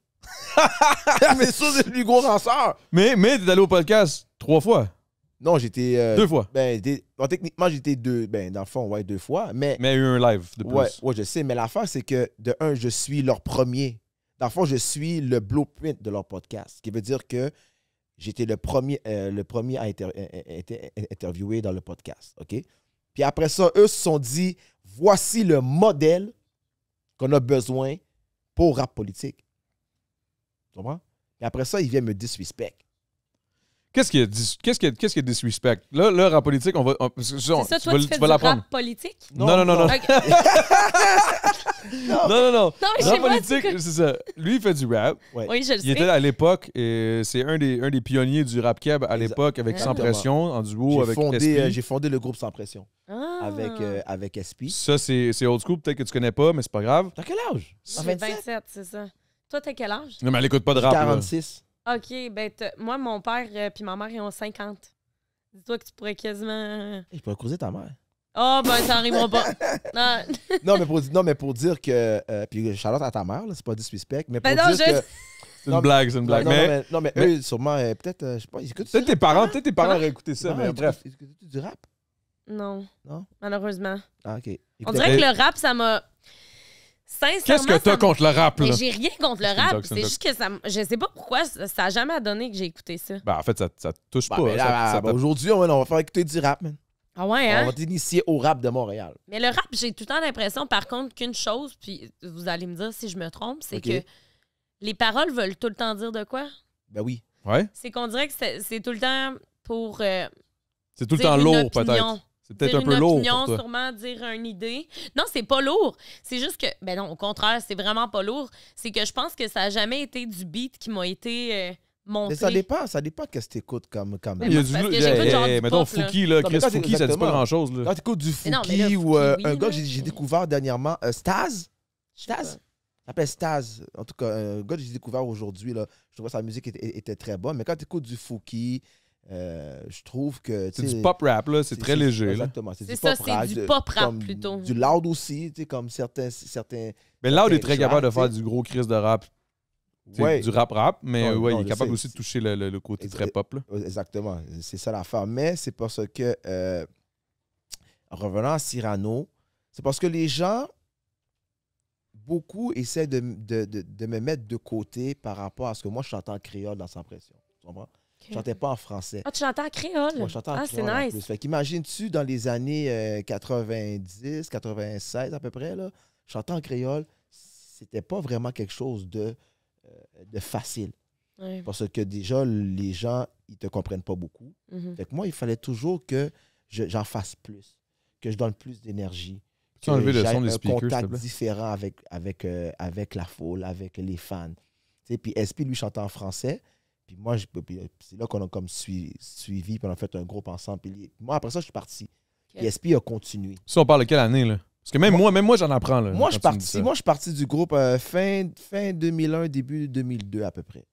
Mais ça, c'est le plus gros ranceur. Mais t'es allé au podcast 3 fois. Non, j'étais... 2 fois. Techniquement, j'étais 2... Ben, dans le fond, ouais, 2 fois. Mais il y a eu un live de plus. Ouais, je sais. Mais l'affaire, c'est que, de un, je suis leur premier. Dans le fond, je suis le blueprint de leur podcast. Ce qui veut dire que j'étais le premier à être interviewé dans le podcast. OK? Puis après ça, eux se sont dit, voici le modèle qu'on a besoin pour rap politique. Tu comprends? Et après ça, ils viennent me disrespect. Qu'est-ce qu'il y a qu'est-ce qu'il y a disrespect? Là, rap politique, on va. C'est ça, toi, tu fais du l'apprendre. rap politique? Non. Ok. Non. Non, mais je sais Rap pas, politique, c'est ça. Lui, il fait du rap. Ouais. Oui, je le Il était sais. à l'époque, et c'est un des pionniers du rap keb à l'époque, avec Sans Exactement. Pression, en duo avec SP. J'ai fondé le groupe Sans Pression Ah. avec SP. Ça, c'est old school, peut-être que tu connais pas, mais c'est pas grave. T'as quel âge? J'ai 27, c'est ça. Toi, t'as quel âge? Non, mais elle écoute pas de rap. là. 46. OK, ben moi, mon père puis ma mère, ils ont 50. Dis-toi que tu pourrais quasiment... Je peux creuser ta mère. Ah, ben, ça n'arrivera pas. Non. non, mais pour dire que... puis Charlotte à ta mère, là, c'est pas disrespect, mais pour Ben non, dire que... C'est une blague, c'est une blague. Non, mais eux, sûrement, peut-être, je sais pas, ils écoutent Peut-être tes parents auraient écouté ça, mais bref. Ils écoutent du rap? Non, Non? malheureusement. Ah, OK. On dirait que le rap, ça m'a... Sincèrement, Qu'est-ce que t'as ça m'a- contre le rap, là? Mais j'ai rien contre le C'est une rap. joke, c'est une C'est juste que ça... Je sais pas pourquoi, ça a jamais donné que j'ai écouté ça. Ben, en fait, ça te touche Bah, pas. ben là, ça ben, aujourd'hui, on va faire écouter du rap, man. Ah ouais, On hein? va t'initier au rap de Montréal. Mais le rap, j'ai tout le temps l'impression, par contre, qu'une chose, puis vous allez me dire si je me trompe, c'est OK. que les paroles veulent tout le temps dire de quoi? Ben oui. Ouais? C'est qu'on dirait que c'est tout le temps pour C'est tout le dire temps une lourd, opinion. peut-être. C'est peut-être Dire un peu une lourd opinion, pour toi. sûrement dire une idée. Non, c'est pas lourd. C'est juste que, ben non, au contraire, c'est vraiment pas lourd. C'est que je pense que ça a jamais été du beat qui m'a été montré. Mais ça dépend qu'est-ce que t'écoutes comme... Mais Il y a moi, du parce que hey, j'écoute genre hey, du mettons pop, là. Fouki, là. Non, mais Chris quand Fouki, ça dit pas exactement. grand-chose, là. Quand t'écoutes du Mais non, mais Fouki là, ou Fouki, oui, un gars là. que j'ai découvert dernièrement, Staz. Je sais pas. Staz? Ça s'appelle Staz. En tout cas, un gars que j'ai découvert aujourd'hui, là, je trouvais que sa musique était très bonne. Mais quand tu écoutes du Fouki, je trouve que... C'est du pop rap, là. C'est très léger, là. Exactement. C'est ça, c'est du pop rap, comme plutôt. Du loud aussi, tu sais, comme certains... Mais Loud est certains très capable de tracks, faire tu sais. du gros crise de rap. Tu sais, Ouais. du rap, mais Non, ouais, non, il est je capable sais. aussi de toucher le côté très pop, là. Exactement. C'est ça l'affaire. Mais c'est parce que, en revenant à Cyrano, c'est parce que les gens, beaucoup essaient de me mettre de côté par rapport à ce que moi, je chantais en créole dans Sans Pression. Tu comprends? Je chantais pas en français. Ah, tu chantais en créole? Moi, je chantais en Ah, c'est créole en nice. plus. Fait qu'imagine-tu, dans les années 90, 96 à peu près, là, chanter en créole, c'était pas vraiment quelque chose de facile. Ouais. Parce que déjà, les gens, ils te comprennent pas beaucoup. Mhm. Fait que moi, il fallait toujours que j'en fasse plus, que je donne plus d'énergie. Tu peux enlever le son des un speakers, s'il te contact plaît? différent avec la foule, avec les fans. Tu sais, puis SP, lui, chantait en français. Puis moi, c'est là qu'on a comme suivi, puis on a fait un groupe ensemble. Puis moi, après ça, je suis parti. Puis SP a continué. Ça, on parle de quelle année, là? Parce que même moi, j'en apprends, là. Moi, je quand tu me dis ça. suis parti du groupe fin 2001, début 2002 à peu près,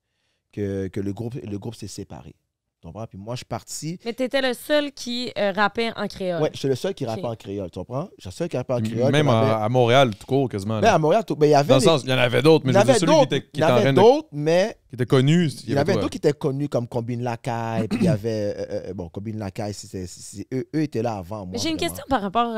que le groupe s'est séparé. Tu comprends? Puis moi, je suis parti. Mais t'étais le seul qui rappait en créole. Ouais, je suis le seul qui rappait en créole, tu comprends? Je suis le seul qui rappait en créole. Même qu'on avait- à Montréal, tout court, quasiment. Mais là. à Montréal, il y avait Dans le sens, il y en avait d'autres, mais je veux dire, celui qui était en train de. d'autres, mais Qui était connu. il y en avait d'autres qui étaient connus comme Combine Lacaille, puis il y avait Combine Lacaille, eux étaient là avant moi. Mais j'ai une vraiment. question par rapport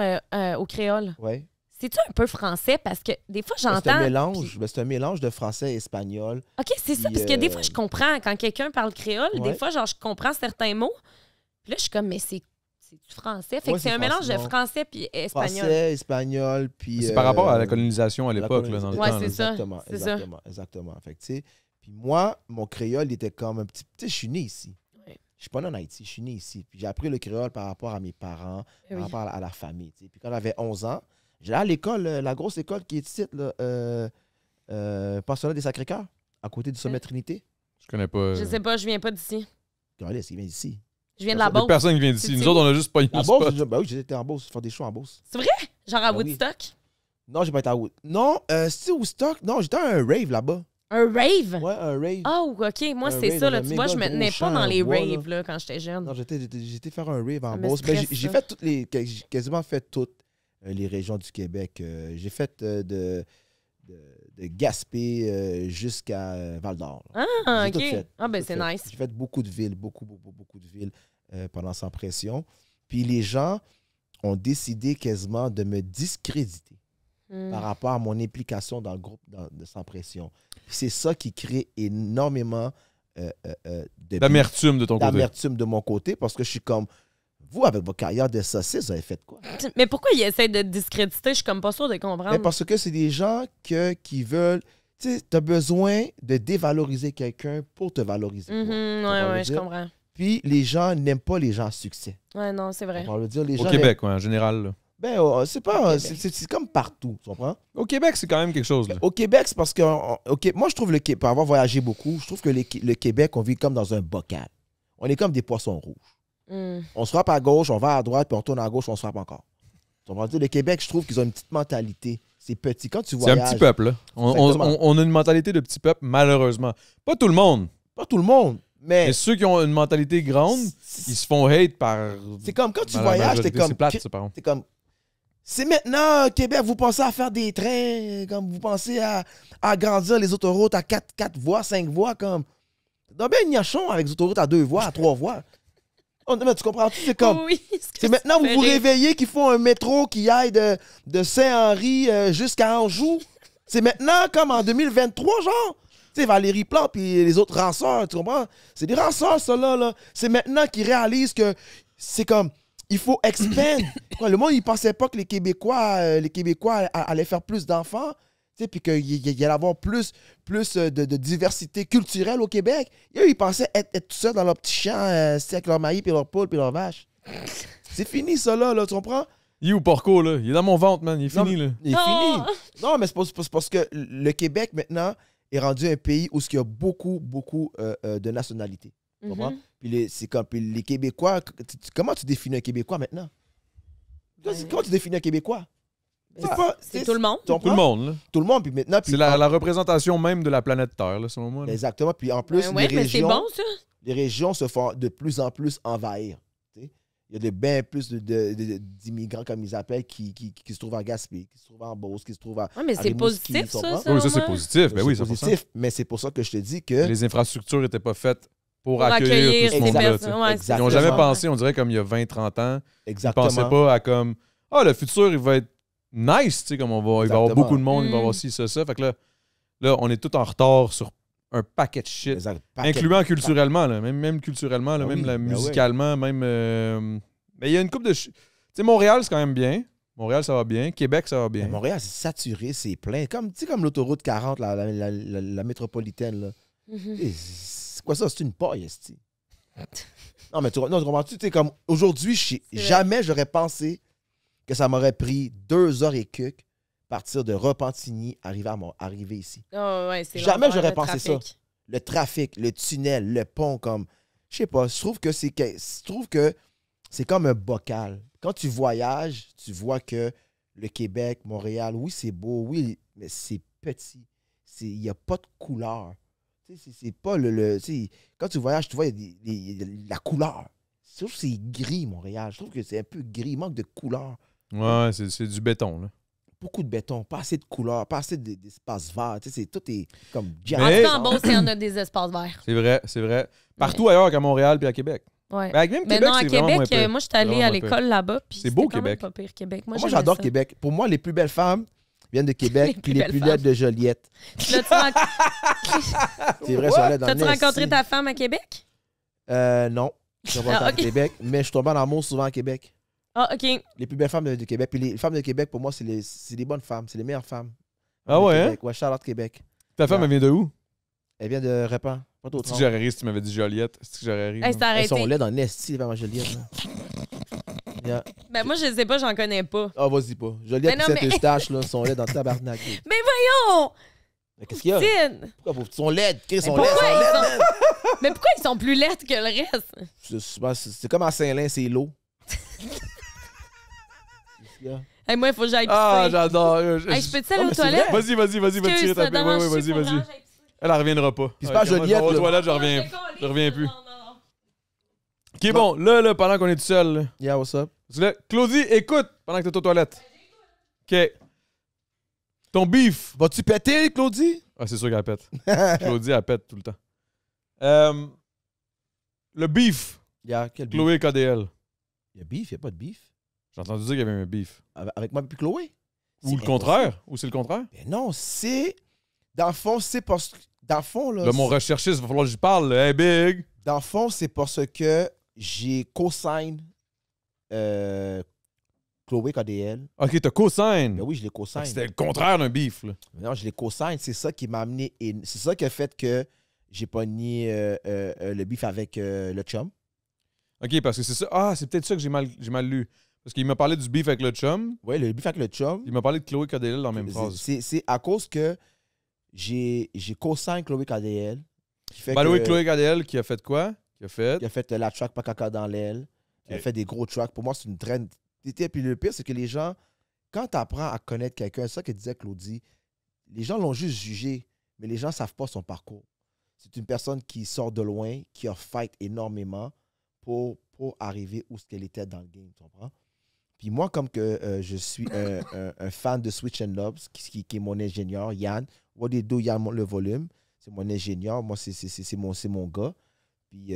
au créole. Ouais. C'est-tu un peu français? Parce que des fois, C'est un j'entends... mélange, c'est un mélange de français et espagnol. OK, c'est ça, Puis, parce que des fois, je comprends. Quand quelqu'un parle créole, des Ouais. fois, genre, je comprends certains mots. Puis là, je suis comme, mais c'est du français. Fait Ouais, que c'est c'est un mélange de français, non. français puis espagnol. Français, espagnol, puis... C'est par rapport à la colonisation à l'époque, là, dans le Ouais, temps. c'est là. ça. Exactement, c'est ça. exactement. Fait que, tu sais, puis moi, mon créole, il était comme un petit... Tu sais, je suis né ici. Ouais. Je suis pas né en Haïti, je suis né ici. Puis j'ai appris le créole par rapport à mes parents, Oui. par rapport à la famille. Tu sais. Puis quand j'avais 11 ans, j'allais à l'école, la grosse école qui est ici, Pensionnat des Sacré-Cœurs, à côté du Sommet Trinité. Je connais pas. Je sais pas, je viens pas d'ici. Regardez, il vient d'ici. Je viens de la Il y a Beauce. personne qui vient d'ici. C'est Nous où? autres, on a juste pas eu La le Beauce, spot. ben oui, j'étais en Beauce, faire des shows en Beauce. C'est vrai? Genre à Ben oui. Woodstock? Non, j'ai pas été à Wood. Non, c'est Woodstock. Non, j'étais à un rave là-bas. Un rave? Ouais, un rave. Oh, OK. Moi, Un c'est rave ça. dans Là. un Tu vois, je me méga tenais gros pas dans champ les en bois, là. raves là, quand j'étais jeune. Non, j'étais faire un rave en Ça me Beauce. Ben, stresse, j'ai ça. fait j'ai quasiment fait toutes les régions du Québec. J'ai fait de Gaspé jusqu'à Val-d'Or. Ah, J'ai tout OK. fait. Ah, ben Tout c'est fait. nice. J'ai fait beaucoup de villes, beaucoup de villes pendant Sans Pression. Puis les gens ont décidé quasiment de me discréditer Hmm. par rapport à mon implication dans le groupe de Sans Pression. Puis c'est ça qui crée énormément D'amertume de ton côté. d'amertume de mon côté parce que je suis comme, vous, avec vos carrières de saucisses, vous avez fait quoi? Mais pourquoi ils essaient de te discréditer? Je suis comme pas sûre de comprendre. Mais parce que c'est des gens qui veulent... Tu sais, tu as besoin de dévaloriser quelqu'un pour te valoriser. toi. Mhm, Tu comprends ouais, ce que ouais, je je veux dire? comprends. Puis les gens n'aiment pas les gens à succès. Ouais, non, c'est vrai. On va le dire, les Au gens Québec, ouais, en général. Là. Ben, c'est pas... C'est comme partout, tu comprends? Au Québec, c'est quand même quelque chose. Là. Au Québec, c'est parce que... moi, je trouve, pour avoir voyagé beaucoup, je trouve que le Québec, on vit comme dans un bocal. On est comme des poissons rouges. On se frappe à gauche, on va à droite, puis on tourne à gauche, on se frappe encore. On va dire, le Québec, je trouve qu'ils ont une petite mentalité. C'est petit. Quand tu voyages... C'est un petit peuple, là. On a une mentalité de petit peuple, malheureusement. Pas tout le monde. Pas tout le monde, mais ceux qui ont une mentalité grande, ils se font hate par... C'est comme quand tu par la voyages, majorité. t'es comme... C'est plate, ça, par contre. C'est comme... C'est maintenant, Québec, vous pensez à faire des trains, comme vous pensez à agrandir les autoroutes à 4 voies, 5 voies, comme... Dans bien niachon avec les autoroutes à 2 voies, à 3 voies. Mais tu comprends-tu? C'est comme... Oui, c'est maintenant, vous vous réveillez qu'il faut un métro qui aille de Saint-Henri jusqu'à Anjou. C'est maintenant, comme en 2023, genre. Tu sais, Valérie Plante et les autres ranceurs, tu comprends? C'est des ranceurs, ça, là. C'est maintenant qu'ils réalisent que c'est comme... Il faut expand. Le monde, il pensait pas que les Québécois allaient faire plus d'enfants, puis qu'il y allait avoir plus de diversité culturelle au Québec. Et eux, ils pensaient être tout seuls dans leur petit champ, avec leur maïs, puis leur poule, puis leur vache. C'est fini, ça, là, tu comprends? Il est où, Porco, là? Il est dans mon ventre, man. Il est fini, là. Il est fini. Non, mais c'est parce que le Québec, maintenant, est rendu un pays où il y a beaucoup de nationalités. Tu comprends? Puis les Québécois... Comment tu définis un Québécois maintenant? Comment tu définis un Québécois? C'est tout le monde. Tout le monde, là. Tout le monde, puis maintenant... C'est la représentation même de la planète Terre, là, selon moi. Là. Exactement. Puis en plus, mais c'est bon, ça. Les régions se font de plus en plus envahir. T'sais. Il y a de bien plus d'immigrants, comme ils appellent, qui se trouvent en Gaspé, qui se trouvent en Beauce, qui se trouvent à mais c'est Rimouski, positif, ça. Oui, ça, c'est positif. Ben oui, c'est positif. Mais c'est pour ça que je te dis que... Les infrastructures n'étaient pas faites pour accueillir tout ce monde-là. Ouais, ils n'ont jamais pensé, on dirait, comme il y a 20-30 ans. Exactement. Ils ne pensaient pas à comme... le futur, il va être nice, tu sais, comme il va y avoir beaucoup de monde, il va y avoir ci, ça. Fait que là, on est tout en retard sur un paquet de shit. Incluant culturellement, là. Même culturellement, là, même musicalement, même... Mais il y a une couple de... Tu sais, Montréal, c'est quand même bien. Montréal, ça va bien. Québec, ça va bien. Mais Montréal, c'est saturé, c'est plein. Comme l'autoroute 40, la métropolitaine, là. C'est quoi ça? C'est une paille, esti. Non, mais tu comprends-tu? Comme aujourd'hui, jamais j'aurais pensé que ça m'aurait pris 2 heures et quelques partir de Repentigny, arriver ici. Oh, ouais, jamais j'aurais pensé ça. Le trafic, le tunnel, le pont, comme... Je sais pas, je trouve que c'est comme un bocal. Quand tu voyages, tu vois que le Québec, Montréal, oui, c'est beau, oui, mais c'est petit. Il n'y a pas de couleur. C'est pas quand tu voyages, tu vois, il y a la couleur. Je trouve que c'est gris, Montréal. Je trouve que c'est un peu gris, il manque de couleur. Ouais, c'est du béton, là. Beaucoup de béton, pas assez de couleurs, pas assez d'espace vert. Tout est comme... En tout cas, en Beauce, il y en a des espaces verts. C'est vrai. Partout ailleurs qu'à Montréal puis à Québec. Ouais. Ben, même mais Québec, non, à Québec, moi, je suis allée à l'école là-bas. C'est beau, Québec. Pas pire, Québec. Moi j'adore Québec. Pour moi, les plus belles femmes viennent de Québec, puis les plus laides de Joliette. C'est vrai, ça T'as-tu rencontré ta femme à Québec? Non. Je suis pas à Québec, mais je suis tombé en amour souvent à Québec. Ah, OK. Les plus belles femmes de Québec. Puis les femmes de Québec, pour moi, c'est des bonnes femmes. C'est les meilleures femmes. Ah ouais, hein? Ouais, Charlotte, Québec. Ta femme, elle vient de où? Elle vient de Répand. Si j'aurais ri si tu m'avais dit Joliette. Si j'aurais ri. Elles sont laides en esti, les femmes à Joliette. Yeah. Ben moi, je sais pas, j'en connais pas. Ah, vas-y pas. Joliette et Saint-Eustache, là, sont laides dans le tabarnak. Mais voyons! Mais qu'est-ce qu'il y a? Pourquoi ils sont laides? Ils sont laides. Mais pourquoi ils sont plus laides que le reste? C'est comme à Saint-Lin, c'est l'eau. Hey, moi, il faut que j'aille pisser. Ah, j'adore. Hey, je peux-tu aller aux toilettes? Vas-y, va tirer ta pelle. Oui, vas-y. Elle reviendra pas. Puis c'est pas Joliette. Aux toilettes, je reviens plus. OK, bon, là, pendant qu'on est tout seul. Là. Yeah, what's up? Claudie, écoute pendant que t'es aux toilettes. OK. Ton beef. Vas-tu péter, Claudie? Ah, c'est sûr qu'elle pète. Claudie, elle pète tout le temps. Le beef. Quel beef? Chloé KDL. Il y a beef? Il n'y a pas de beef. J'ai entendu dire qu'il y avait un beef. Avec moi et puis Chloé? Ou le contraire? Ou c'est le contraire? Mais non, c'est... Dans le fond, c'est parce que... Dans le fond, là... Là, mon recherchiste, il va falloir que j'y parle. Là. Hey, big! Dans le fond, c'est parce que j'ai co-sign Chloé KDL. OK, t'as co-sign. Ben oui, je l'ai co-sign. C'était le contraire d'un beef, là. Non, je l'ai co-sign. C'est ça qui m'a amené... C'est ça qui a fait que j'ai pogné le beef avec le chum. OK, parce que c'est ça. Ah, c'est peut-être ça que j'ai mal lu. Parce qu'il m'a parlé du beef avec le chum. Oui, le beef avec le chum. Il m'a parlé de Chloé KDL dans la même phrase. C'est à cause que j'ai co-sign Chloé KDL. Chloé KDL qui a fait quoi? Qui a fait la track Pas caca dans l'aile. Il a fait des gros tracks. Pour moi, c'est une traîne. Et puis le pire, c'est que les gens, quand tu apprends à connaître quelqu'un, c'est ça que disait Claudie, les gens l'ont juste jugé, mais les gens ne savent pas son parcours. C'est une personne qui sort de loin, qui a fight énormément pour arriver où ce qu'elle était dans le game, tu comprends? Puis moi, comme que je suis un fan de Switch and Lobs, qui est mon ingénieur, Yann, What They Do, Yann le volume, c'est mon ingénieur, moi, c'est mon gars. Puis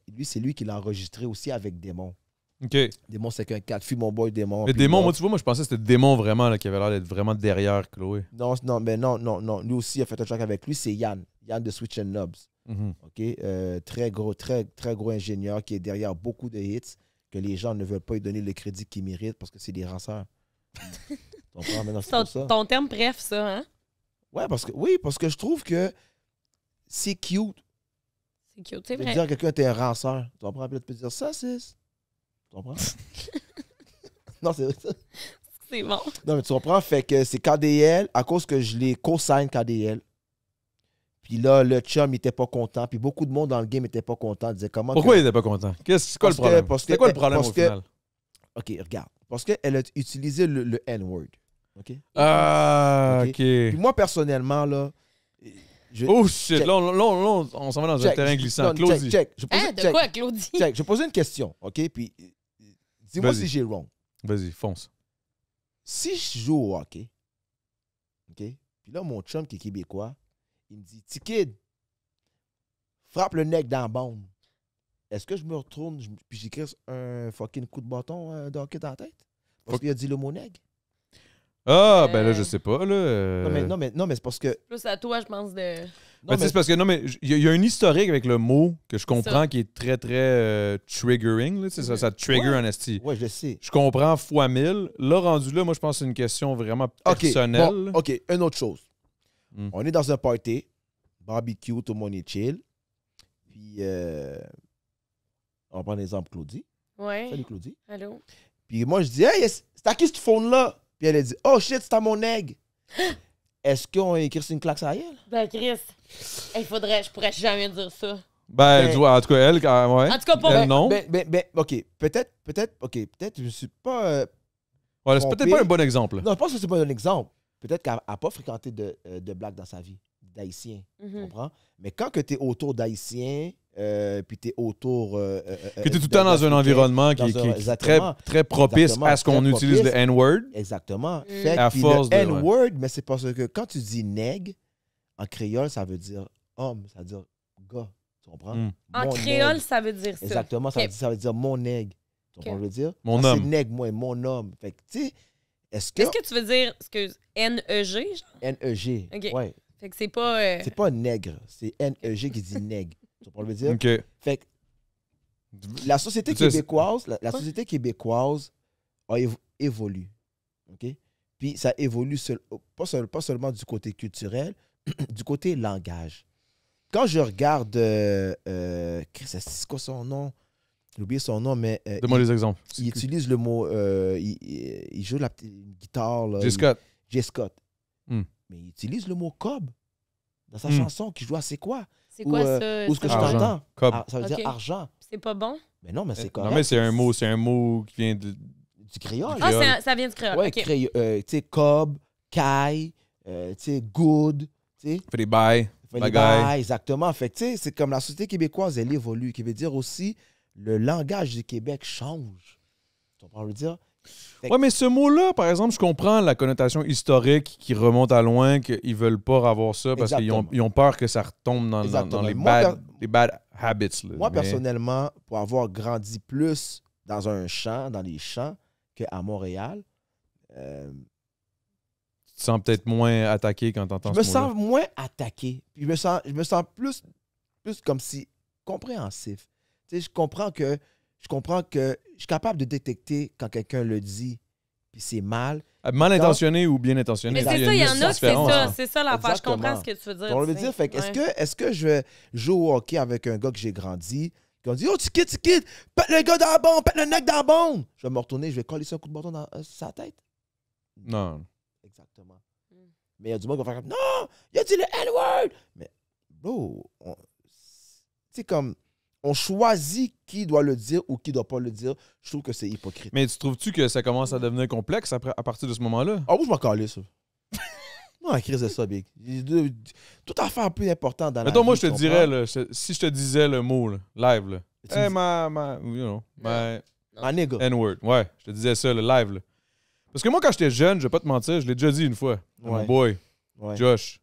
lui, c'est lui qui l'a enregistré aussi avec Démon. OK. Démon 514, fuis mon boy Démon. Mais Démon, moi, tu vois, je pensais que c'était Démon vraiment là, qui avait l'air d'être vraiment derrière Chloé. Non. Lui aussi a fait un track avec lui, c'est Yann de Switch and Nobs. OK? Très gros ingénieur qui est derrière beaucoup de hits que les gens ne veulent pas lui donner le crédit qu'il mérite parce que c'est des ranceurs. Ton terme bref, ça, hein? Ouais, parce que je trouve que c'est cute. C'est cute, c'est De vrai. dire à quelqu'un t'es un ranceur. Tu comprends? Puis là, tu peux dire ça, c'est. Tu comprends? Non, c'est ça. C'est bon. Non, mais tu comprends? Fait que c'est KDL, à cause que je l'ai co-sign KDL. Puis là, le chum, il était pas content. Puis beaucoup de monde dans le game était pas content. Disait comment. Pourquoi il était pas content? C'est quoi le problème? C'est quoi le problème au final? OK, regarde. Parce qu'elle a utilisé le N-word. OK? Ah, OK. Puis moi, personnellement, là. Oh shit, là, on s'en va dans un terrain glissant. Claudie. Check. De quoi, Claudie? Check. Je vais poser une question, OK? Puis dis-moi si j'ai wrong. Vas-y, fonce. Si je joue au hockey, OK? Puis là, mon chum qui est québécois, il me dit, T-Kid, frappe le neck dans la bande. Est-ce que je me retourne puis j'écris un fucking coup de bâton de hockey dans la tête? Parce qu'il a dit le mot nègre. Ah, ben là, je sais pas, là. Non, mais c'est parce que... Plus à toi, je pense, de... C'est parce que, non, mais il y a un historique avec le mot que je comprends qui est très, très triggering. Là, ça trigger en esti. Ouais, je sais. Je comprends fois 1000. Là, rendu là, moi, je pense que c'est une question vraiment personnelle. OK, une autre chose. On est dans un party, barbecue, tout le monde est chill. Puis, on prend l'exemple Claudie. Ouais. Salut, Claudie. Allô? Puis moi, je dis, hey, c'est à qui ce phone-là? Puis elle a dit, oh shit, c'est à mon egg. Est-ce qu'on a écrit sur une claque à elle? Ben, Chris, je pourrais jamais dire ça. Ben, en tout cas, elle, ouais. En tout cas, pas elle, non. OK, peut-être, je me suis pas... Ouais, c'est peut-être pas un bon exemple. Non, je pense que c'est pas un exemple. Peut-être qu'elle n'a pas fréquenté de blagues dans sa vie, d'Haïtiens, tu comprends? Mais quand tu es autour d'Haïtiens, puis tu es autour... que tu es tout le temps dans un environnement qui est très, très propice à ce qu'on utilise le N-word. Exactement. À force le N-word, mais c'est parce que quand tu dis nègre, en créole, ça veut dire homme, ça veut dire gars. Tu comprends? En créole, ça veut dire ça. Exactement, ça veut dire mon nègre. Tu comprends ce que je veux dire? Mon homme. C'est nègre, moi, mon homme. Fait que, tu sais, est-ce que tu veux dire, N-E-G, genre? N-E-G, OK. ouais. Fait que c'est pas... C'est pas nègre, c'est N-E-G qui dit nègre. Tu comprends ce que je veux dire? OK. Fait que la société québécoise, la société québécoise a évolué. OK? Puis ça évolue pas seulement du côté culturel, du côté langage. Quand je regarde... c'est quoi son nom? J'ai oublié son nom, mais... Donne-moi des exemples. Il utilise le mot... il joue la petite guitare. Là, J. Scott. J. Scott. Mais il utilise le mot cob dans sa chanson qui joue à C'est quoi? C'est quoi ça? Où est-ce que je Argent. t'entends? Cob. Ça veut dire argent. C'est pas bon? Mais non, mais c'est correct. Non, mais c'est un mot qui vient de... Du créole. Ah, ça vient du créole. Ouais, OK. tu sais, cob, caille, tu sais, good, tu sais. Fait des bails. Bagaille. Exactement. Fait que, tu sais, c'est comme la société québécoise, elle évolue, qui veut dire aussi le langage du Québec change. Tu comprends le dire? Ouais, mais ce mot-là, par exemple, je comprends la connotation historique qui remonte à loin, qu'ils veulent pas avoir ça parce qu'ils ont peur que ça retombe dans les bad habits. Là. Moi, personnellement, pour avoir grandi plus dans les champs, qu'à Montréal, tu te sens peut-être moins attaqué quand tu entends je ce me mot-là. sens moins attaqué. Puis je me sens plus comme si compréhensif. Tu sais, je comprends que je suis capable de détecter quand quelqu'un le dit, puis c'est mal. Mal intentionné ou bien intentionné. Mais c'est ça, il y en a que c'est ça l'affaire. Je Exactement. comprends ce que tu veux dire. On veut dire, fait, est-ce que je joue au hockey avec un gars que j'ai grandi, Ils ont dit, oh, tu quittes, pète le gars dans la bombe, pète le neck dans la bombe. Je vais me retourner, je vais coller un coup de bâton dans sa tête. Non. Exactement. Mais il y a du monde qui va faire comme, non, il a dit le N-word. Mais, bro, c'est comme, on choisit qui doit le dire ou qui doit pas le dire. Je trouve que c'est hypocrite. Mais tu trouves-tu que ça commence à devenir complexe à partir de ce moment-là? Ah, moi, je m'en calais, ça. Moi, la crise de ça, Big. Tout affaire plus importante dans la vie. Mettons, moi, je te tu dirais, comprends? là, si je te disais le mot, là, live, là. Tu Hey, me you know, my Ma nigga. N-word. Ouais, je te disais ça, le live, là. Parce que moi, quand j'étais jeune, je vais pas te mentir, je l'ai déjà dit une fois. Ouais. Mon boy, Ouais. Josh.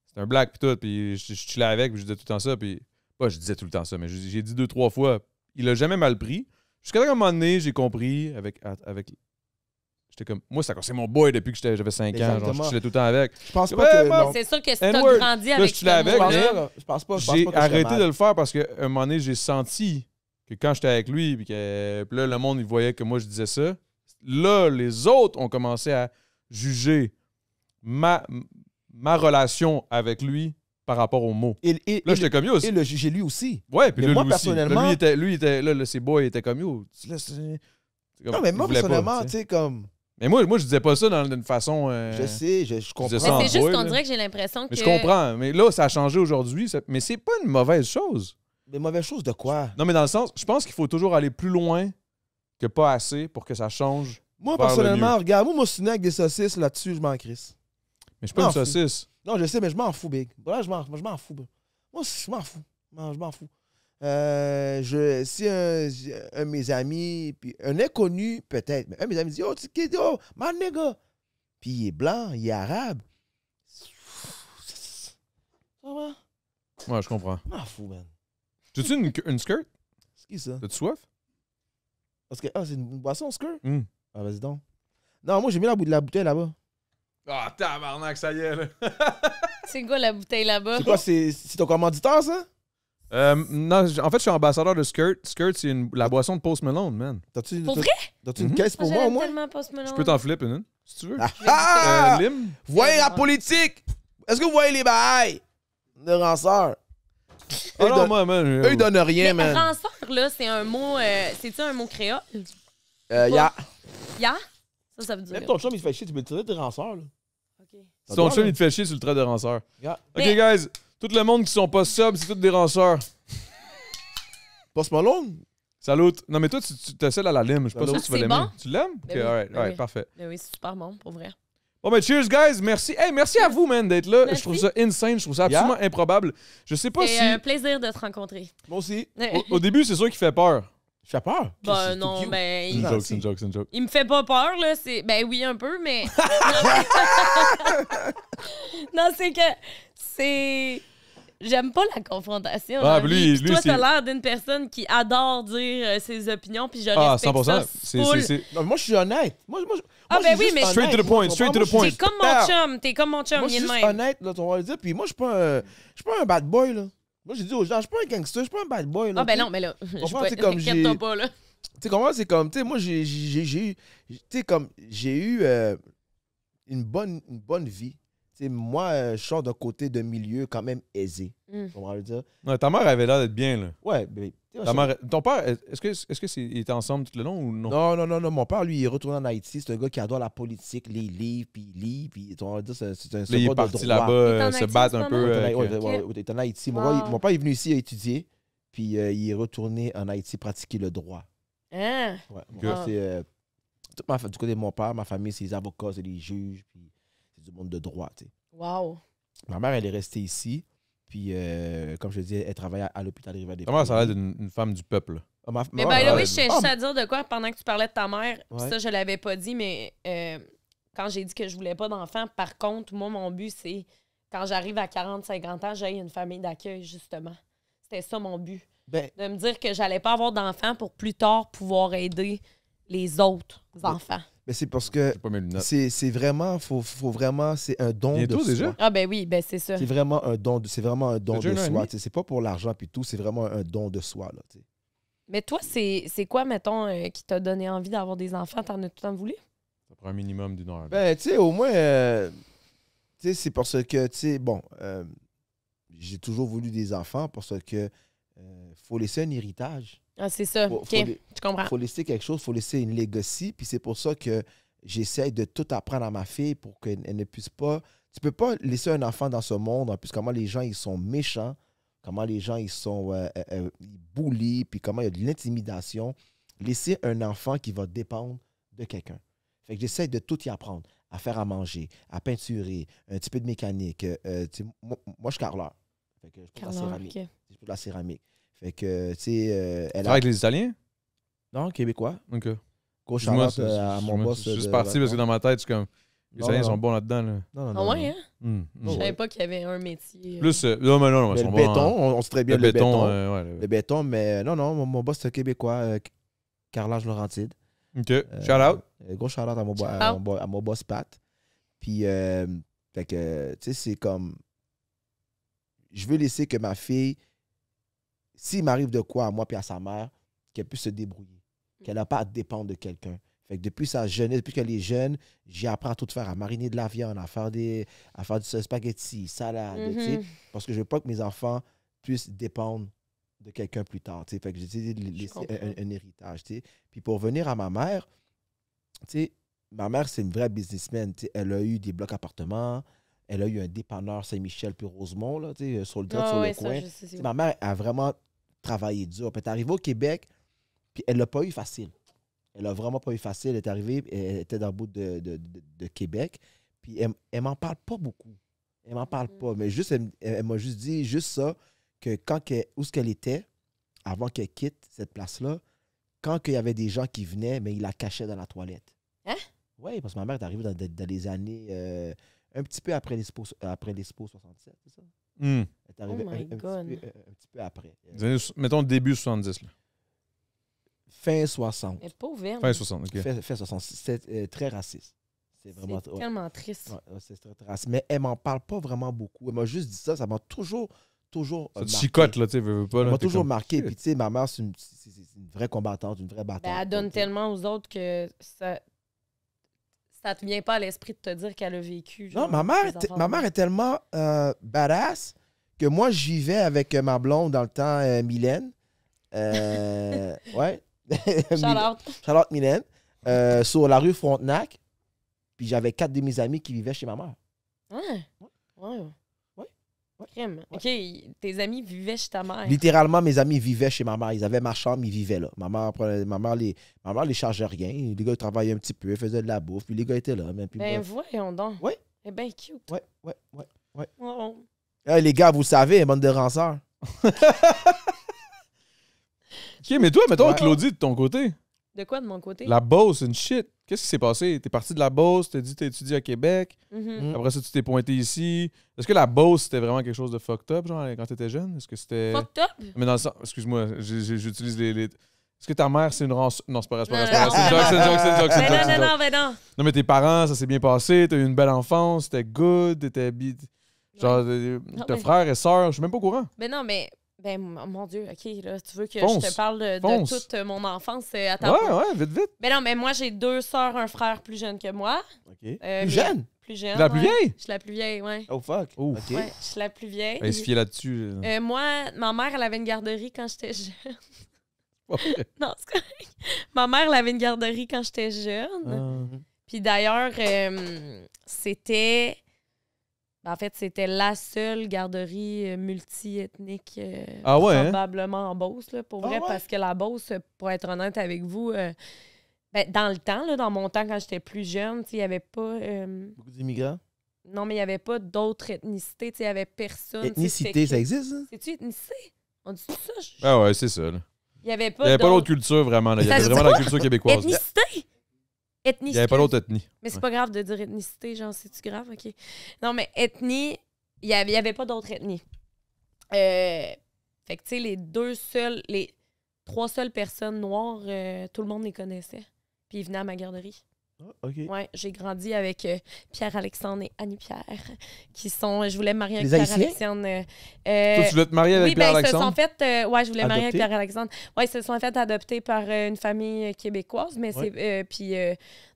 C'était un black pis tout, puis je chillais avec, puis je disais tout le temps ça, puis... Pas, je disais tout le temps ça, mais j'ai dit 2-3 fois. Il a jamais mal pris. Jusqu'à un moment donné, j'ai compris avec j'étais comme... Moi, c'est mon boy depuis que j'avais 5 ans. Genre, Exactement. je chillais tout le temps avec. Je pense pas Ouais, que... moi, non. C'est sûr que si t'as N-word. grandi Là, avec je suis là ce avec, Je pense mot-là, pas, je pense pas J'ai que je arrêté serais de mal. le faire parce qu'à un moment donné, j'ai senti que quand j'étais avec lui, puis là, le monde, il voyait que moi, je disais ça. Là, les autres ont commencé à juger ma relation avec lui par rapport aux mots. Là, j'étais comme yo. Et le juger lui aussi. Ouais, puis mais là, moi, lui aussi. personnellement- Là, lui était là, ses boys étaient comme yo. Là, c'est comme, Non, mais il moi, voulait pas, personnellement, tu tu sais. sais, comme... Mais moi, je disais pas ça d'une façon. Je sais, je comprends. disais ça en mais c'est juste boy, qu'on là. dirait que j'ai l'impression que. Mais je comprends. Mais là, ça a changé aujourd'hui. Mais c'est pas une mauvaise chose. Des mauvaises choses de quoi? Non, mais dans le sens, je pense qu'il faut toujours aller plus loin que pas assez pour que ça change. Moi, Vers le personnellement, mieux. regarde, moi, m'ostiner avec des saucisses là-dessus, je m'en crisse. Mais je suis pas Non, une saucisse. Non, je sais, mais je m'en fous, Big. Voilà, je m'en fous. Bro. Moi, je m'en fous. Non, je m'en fous. Si un de mes amis, puis un inconnu, peut-être, mais un de mes amis dit, oh, tu kid, oh, man, nigga. Puis il est blanc, il est arabe. Ça va? Ouais, je comprends. Je m'en fous, man. Tu une skirt? C'est qui ça? T'as-tu soif? Parce que, c'est une boisson, skirt? Hum. Ah, vas-y donc. Non, moi, j'ai mis la bouteille là-bas. Ah, tabarnak, ça y est, là. C'est quoi la bouteille là-bas? C'est quoi, c'est ton commanditeur, ça? Non, en fait, je suis ambassadeur de Skirt. Skirt, c'est la boisson de Post Malone, man. T'as-tu Pour vrai? une caisse pour moi, au J'aime moins? tellement Post Malone. Je peux t'en flipper une, si tu veux. Ah! Lim? Voyez la politique! Est-ce que vous voyez les bails de ranceurs? Ah non, moi, man. Eux, ils donnent rien, Mais man. ranceur, là, c'est un mot. C'est-tu un mot créole? Ya. Ya? Ça veut dire. Même ton chum, il se fait chier, tu peux le tirer de ranceur, là. Ok. Si ton chum, il te fait chier sur le trait de ranceur. Ya. OK, Mais- guys. Tout le monde qui sont pas subs, c'est tous des ranceurs. Post Malone? Salut. Non, mais toi, tu t'as celle à la lime. Je sais pas Salut. si tu vas C'est l'aimer. bon? Tu l'aimes? OK, Ben oui, alright, ben alright, oui. parfait. Ben oui, c'est super bon, pour vrai. Bon, ben, cheers, guys. Merci. Hey, merci à vous, man, d'être là. Merci. Je trouve ça insane. Je trouve ça absolument improbable. Je sais pas C'est si... un plaisir de te rencontrer. Moi aussi. Au début, c'est sûr qu'il fait peur. Je fais peur. Ben C'est non, tout cute. ben. C'est une Non, joke, si. c'est une joke, c'est une joke. Il me fait pas peur, là. Ben oui, un peu, mais. Non, c'est que. C'est. J'aime pas la confrontation. Ah, dans la lui, vie. Puis lui, toi, c'est- t'as l'air d'une personne qui adore dire ses opinions, puis je Ah, respecte 100%. ça. full. C'est... Non, mais moi, je suis honnête. Moi, Ah, je ben suis oui, juste mais- honnête. Straight to the point, Moi, straight to moi, the point. T'es comme mon chum. T'es comme mon chum, Moi, je il est suis de juste même. honnête, là, on va le dire. Puis moi, je suis pas un bad boy, là. Moi, j'ai dit aux gens, je suis pas un gangster, je suis pas un bad boy, là. Ah, ben tu sais. non, mais là. Je Comprends, peux c'est comme inquiète-toi j'ai- pas, là. Tu sais comment c'est comme, tu sais, moi, j'ai eu, tu sais, comme, j'ai eu une bonne vie. Tu sais, moi, je sors d'un côté de milieu quand même aisé. Mm. On va le dire. Ouais, ta mère avait l'air d'être bien, là. Ouais, mais... tu sais, Ta mère... Ton père, est-ce que il était ensemble tout le long ou non? Non. Mon père, lui, il est retourné en Haïti. C'est un gars qui adore la politique, les livres, puis il lit, puis on va dire, c'est un Là, il est symbole de parti droit. là-bas Il est en se Haïti battre en un ce peu. moment? avec, Il est en Haïti. Wow. Mon père est venu ici à étudier, puis il est retourné en Haïti pratiquer le droit. Hein? Ouais. Mon Good. père, c'est, du côté de mon père, ma famille, c'est les avocats, c'est les juges, puis c'est du monde de droit, tu sais. Wow. Ma mère, elle est restée ici, puis comme je te disais, elle travaille à l'hôpital Rivière-des-Prairies. Ta mère, ça a l'air d'une femme du peuple. Ah, Mais ouais, by the way, ouais. je tiens juste à dire de quoi pendant que tu parlais de ta mère. Puis Ouais. ça, je l'avais pas dit, mais quand j'ai dit que je voulais pas d'enfants, par contre, moi, mon but, c'est quand j'arrive à 40-50 ans, j'ai une famille d'accueil, justement. C'était ça mon but. Ben, De me dire que j'allais pas avoir d'enfants pour plus tard pouvoir aider les autres enfants. mais c'est parce que J'ai pas mes lunettes. c'est vraiment, faut vraiment, c'est un don Bientôt, de déjà? soi. Ah ben oui, ben c'est ça. C'est vraiment un don de, déjà un an et soi. demi? Tu sais, c'est pas pour l'argent puis tout, c'est vraiment un don de soi. Là, tu sais. Mais toi, c'est quoi, mettons, qui t'a donné envie d'avoir des enfants? T'en as tout le temps voulu? Ça prend un minimum d'une heure. là. Ben, tu sais, au moins, tu sais, c'est parce que, tu sais, bon, j'ai toujours voulu des enfants parce que faut laisser un héritage. Ah, c'est ça. Faut- OK, faut les- je comprends. Il faut laisser quelque chose, il faut laisser une legacy. Puis c'est pour ça que j'essaie de tout apprendre à ma fille pour qu'elle ne puisse pas... Tu peux pas laisser un enfant dans ce monde, en plus, comment les gens, ils sont méchants, comment les gens, ils sont ils bullient, puis comment il y a de l'intimidation. Laisser un enfant qui va dépendre de quelqu'un. Fait que j'essaie de tout y apprendre. À faire à manger, à peinturer, un petit peu de mécanique. Tu sais, moi, je suis carreleur. Fait que je fais de la Carleur, céramique. OK. Je fais de la céramique. Fait que, tu sais, Tu elle travailles avec les Italiens? Non, québécois. OK. Gros Excuse-moi, Charlotte à mon boss. je suis juste de- parti parce que dans ma tête, c'est comme... Les Non, Italiens non, sont non. bons là-dedans. Là. Non, non, Ah non. ouais, hein? Mm. Je Oh, savais ouais. pas qu'il y avait un métier. Plus... non, mais non, Mais ils sont le bons béton, en- on sait très bien le le béton. ouais, Le béton, mais non, non, mon boss, c'est québécois, Carlage Laurentide. OK. Shout out. Gros shout-out à mon, Shout à mon boss Pat. Puis, fait que, tu sais, c'est comme... Je veux laisser que ma fille, s'il m'arrive de quoi à moi puis à sa mère, qu'elle puisse se débrouiller. Qu'elle n'a pas à dépendre de quelqu'un. Fait que depuis sa jeunesse, depuis qu'elle est jeune, j'y apprends à tout faire, à mariner de la viande, à faire du spaghetti, salade, tu sais, parce que je veux pas que mes enfants puissent dépendre de quelqu'un plus tard, tu sais. Fait que j'ai décidé de laisser un héritage, tu sais. Puis pour revenir à ma mère, tu sais, ma mère, c'est une vraie businessman, tu sais. Elle a eu des blocs appartements, elle a eu un dépanneur Saint-Michel puis Rosemont, là, tu sais, sur le Ah sur ouais, le ça, coin. je sais, Tu sais, ma mère a vraiment travaillé dur. Puis elle est arrivée au Québec, puis elle l'a pas eu facile. Elle a vraiment pas eu facile. Elle est arrivée, elle était dans le bout de Québec, puis elle m'en parle pas beaucoup. Elle m'en parle pas, mais juste, elle m'a juste dit juste ça, que où est-ce qu'elle était, avant qu'elle quitte cette place-là, quand il y avait des gens qui venaient, mais il la cachait dans la toilette. Hein? Oui, parce que ma mère est arrivée dans les années, un petit peu après l'Expo 67, c'est ça? Mm. Elle est arrivée Oh my God. un petit peu après. Mettons début 70. Là. Fin 60. Mais pauvre. Fin 60, OK. Fin 60. C'était très raciste. C'est vraiment... C'est ouais. tellement triste. Ouais, c'est très, très raciste. Mais elle m'en parle pas vraiment beaucoup. Elle m'a juste dit ça. Ça m'a toujours Ça te marqué. chicote, là, tu sais, veux pas. Ça Là, m'a t'es toujours comme, marqué. shit. Puis, tu sais, ma mère, c'est une vraie combattante, une vraie battante. Ben, elle donne Tu sais. tellement aux autres que ça te vient pas à l'esprit de te dire qu'elle a vécu. Non, genre, ma mère est tellement badass que moi, je vivais avec ma blonde dans le temps, Mylène. Ouais. Shout-out. Charlotte Mylène. Sur la rue Frontenac. Puis j'avais 4 de mes amis qui vivaient chez ma mère. Ouais. Ouais. Ouais. Crème. OK, tes amis vivaient chez ta mère. Littéralement, mes amis vivaient chez ma mère. Ils avaient ma chambre, ils vivaient là. Ma mère les chargeait rien. Les gars, ils travaillaient un petit peu, ils faisaient de la bouffe, puis les gars étaient là. Puis Ben bref. voyons donc. Ouais. C'est bien cute. Ouais. Oh. Hey, les gars, vous savez, bande de ranceurs. OK, mais toi, mettons, Ouais. Claudie, de ton côté, De quoi de mon côté? la Beauce, c'est une shit. Qu'est-ce qui s'est passé? T'es parti de la Beauce, t'as dit que t'as étudié à Québec. Mhm. Après ça, tu t'es pointé ici. Est-ce que la Beauce, c'était vraiment quelque chose de fucked up, genre, quand t'étais jeune? Est-ce que c'était... Fucked up? Mais dans le sens... Excuse-moi, j'utilise les... Est-ce que ta mère, c'est une rançon... Non, c'est pas vrai, c'est pas vrai, Non, c'est pas vrai. C'est une joke, c'est une joke, c'est une joke, c'est une joke, c'est Ben une non, joke. ben non. Non, mais tes parents, ça s'est bien passé, t'as eu une belle enfance, t'étais good, t'étais... Genre, Non, tes mais- frères et sœurs, je suis même pas au courant. Ben non, mais... Ben, mon Dieu, OK, là, tu veux que Fonce. je te parle de Fonce. toute mon enfance à ta Ouais, vite, vite. Ben non, mais moi, j'ai 2 sœurs, un frère plus jeune que moi. OK. Mais- Plus jeune? Plus jeune, La plus ouais. vieille? Je suis la plus vieille, ouais. Oh, fuck. Ouf. OK. Ouais, je suis la plus vieille. Elle se fiait là-dessus. Moi, ma mère, elle avait une garderie quand j'étais jeune. Pas vrai. Non, c'est correct. Ma mère, elle avait une garderie quand j'étais jeune. Puis d'ailleurs, c'était... En fait, c'était la seule garderie multi-ethnique Ah ouais, hein? probablement en Beauce, là, pour Ah vrai, ouais? parce que la Beauce, pour être honnête avec vous, ben, dans le temps, là, dans mon temps, quand j'étais plus jeune, il n'y avait pas... Beaucoup d'immigrants. non, mais il n'y avait pas d'autres ethnicités, il n'y avait personne. Ethnicité, ça existe, ça? C'est-tu ethnicité? On dit ça? Ah ouais, c'est ça. là. Il n'y avait Il pas n'y avait pas d'autre d'autres... culture, vraiment. Là. Il y Ça avait se vraiment dit la culture québécoise. Ethnicité? Il n'y avait pas d'autre ethnie. Mais c'est pas grave de dire ethnicité, genre, c'est-tu grave? OK. Non, mais ethnie, il y avait pas d'autres ethnies. Fait que, tu sais, les 3 seules personnes noires, tout le monde les connaissait. Puis ils venaient à ma garderie. Ah, OK. Ouais, j'ai grandi avec Pierre-Alexandre et Annie-Pierre, qui sont... Je voulais me marier avec Les Haïtiens? Pierre-Alexandre. Toi, tu voulais te marier avec oui, ben, ils se Pierre-Alexandre? sont fait... ouais, je voulais me marier avec Adoptés? Pierre-Alexandre. Ouais, ils se sont fait adopter par une famille québécoise, mais Ouais. c'est... puis,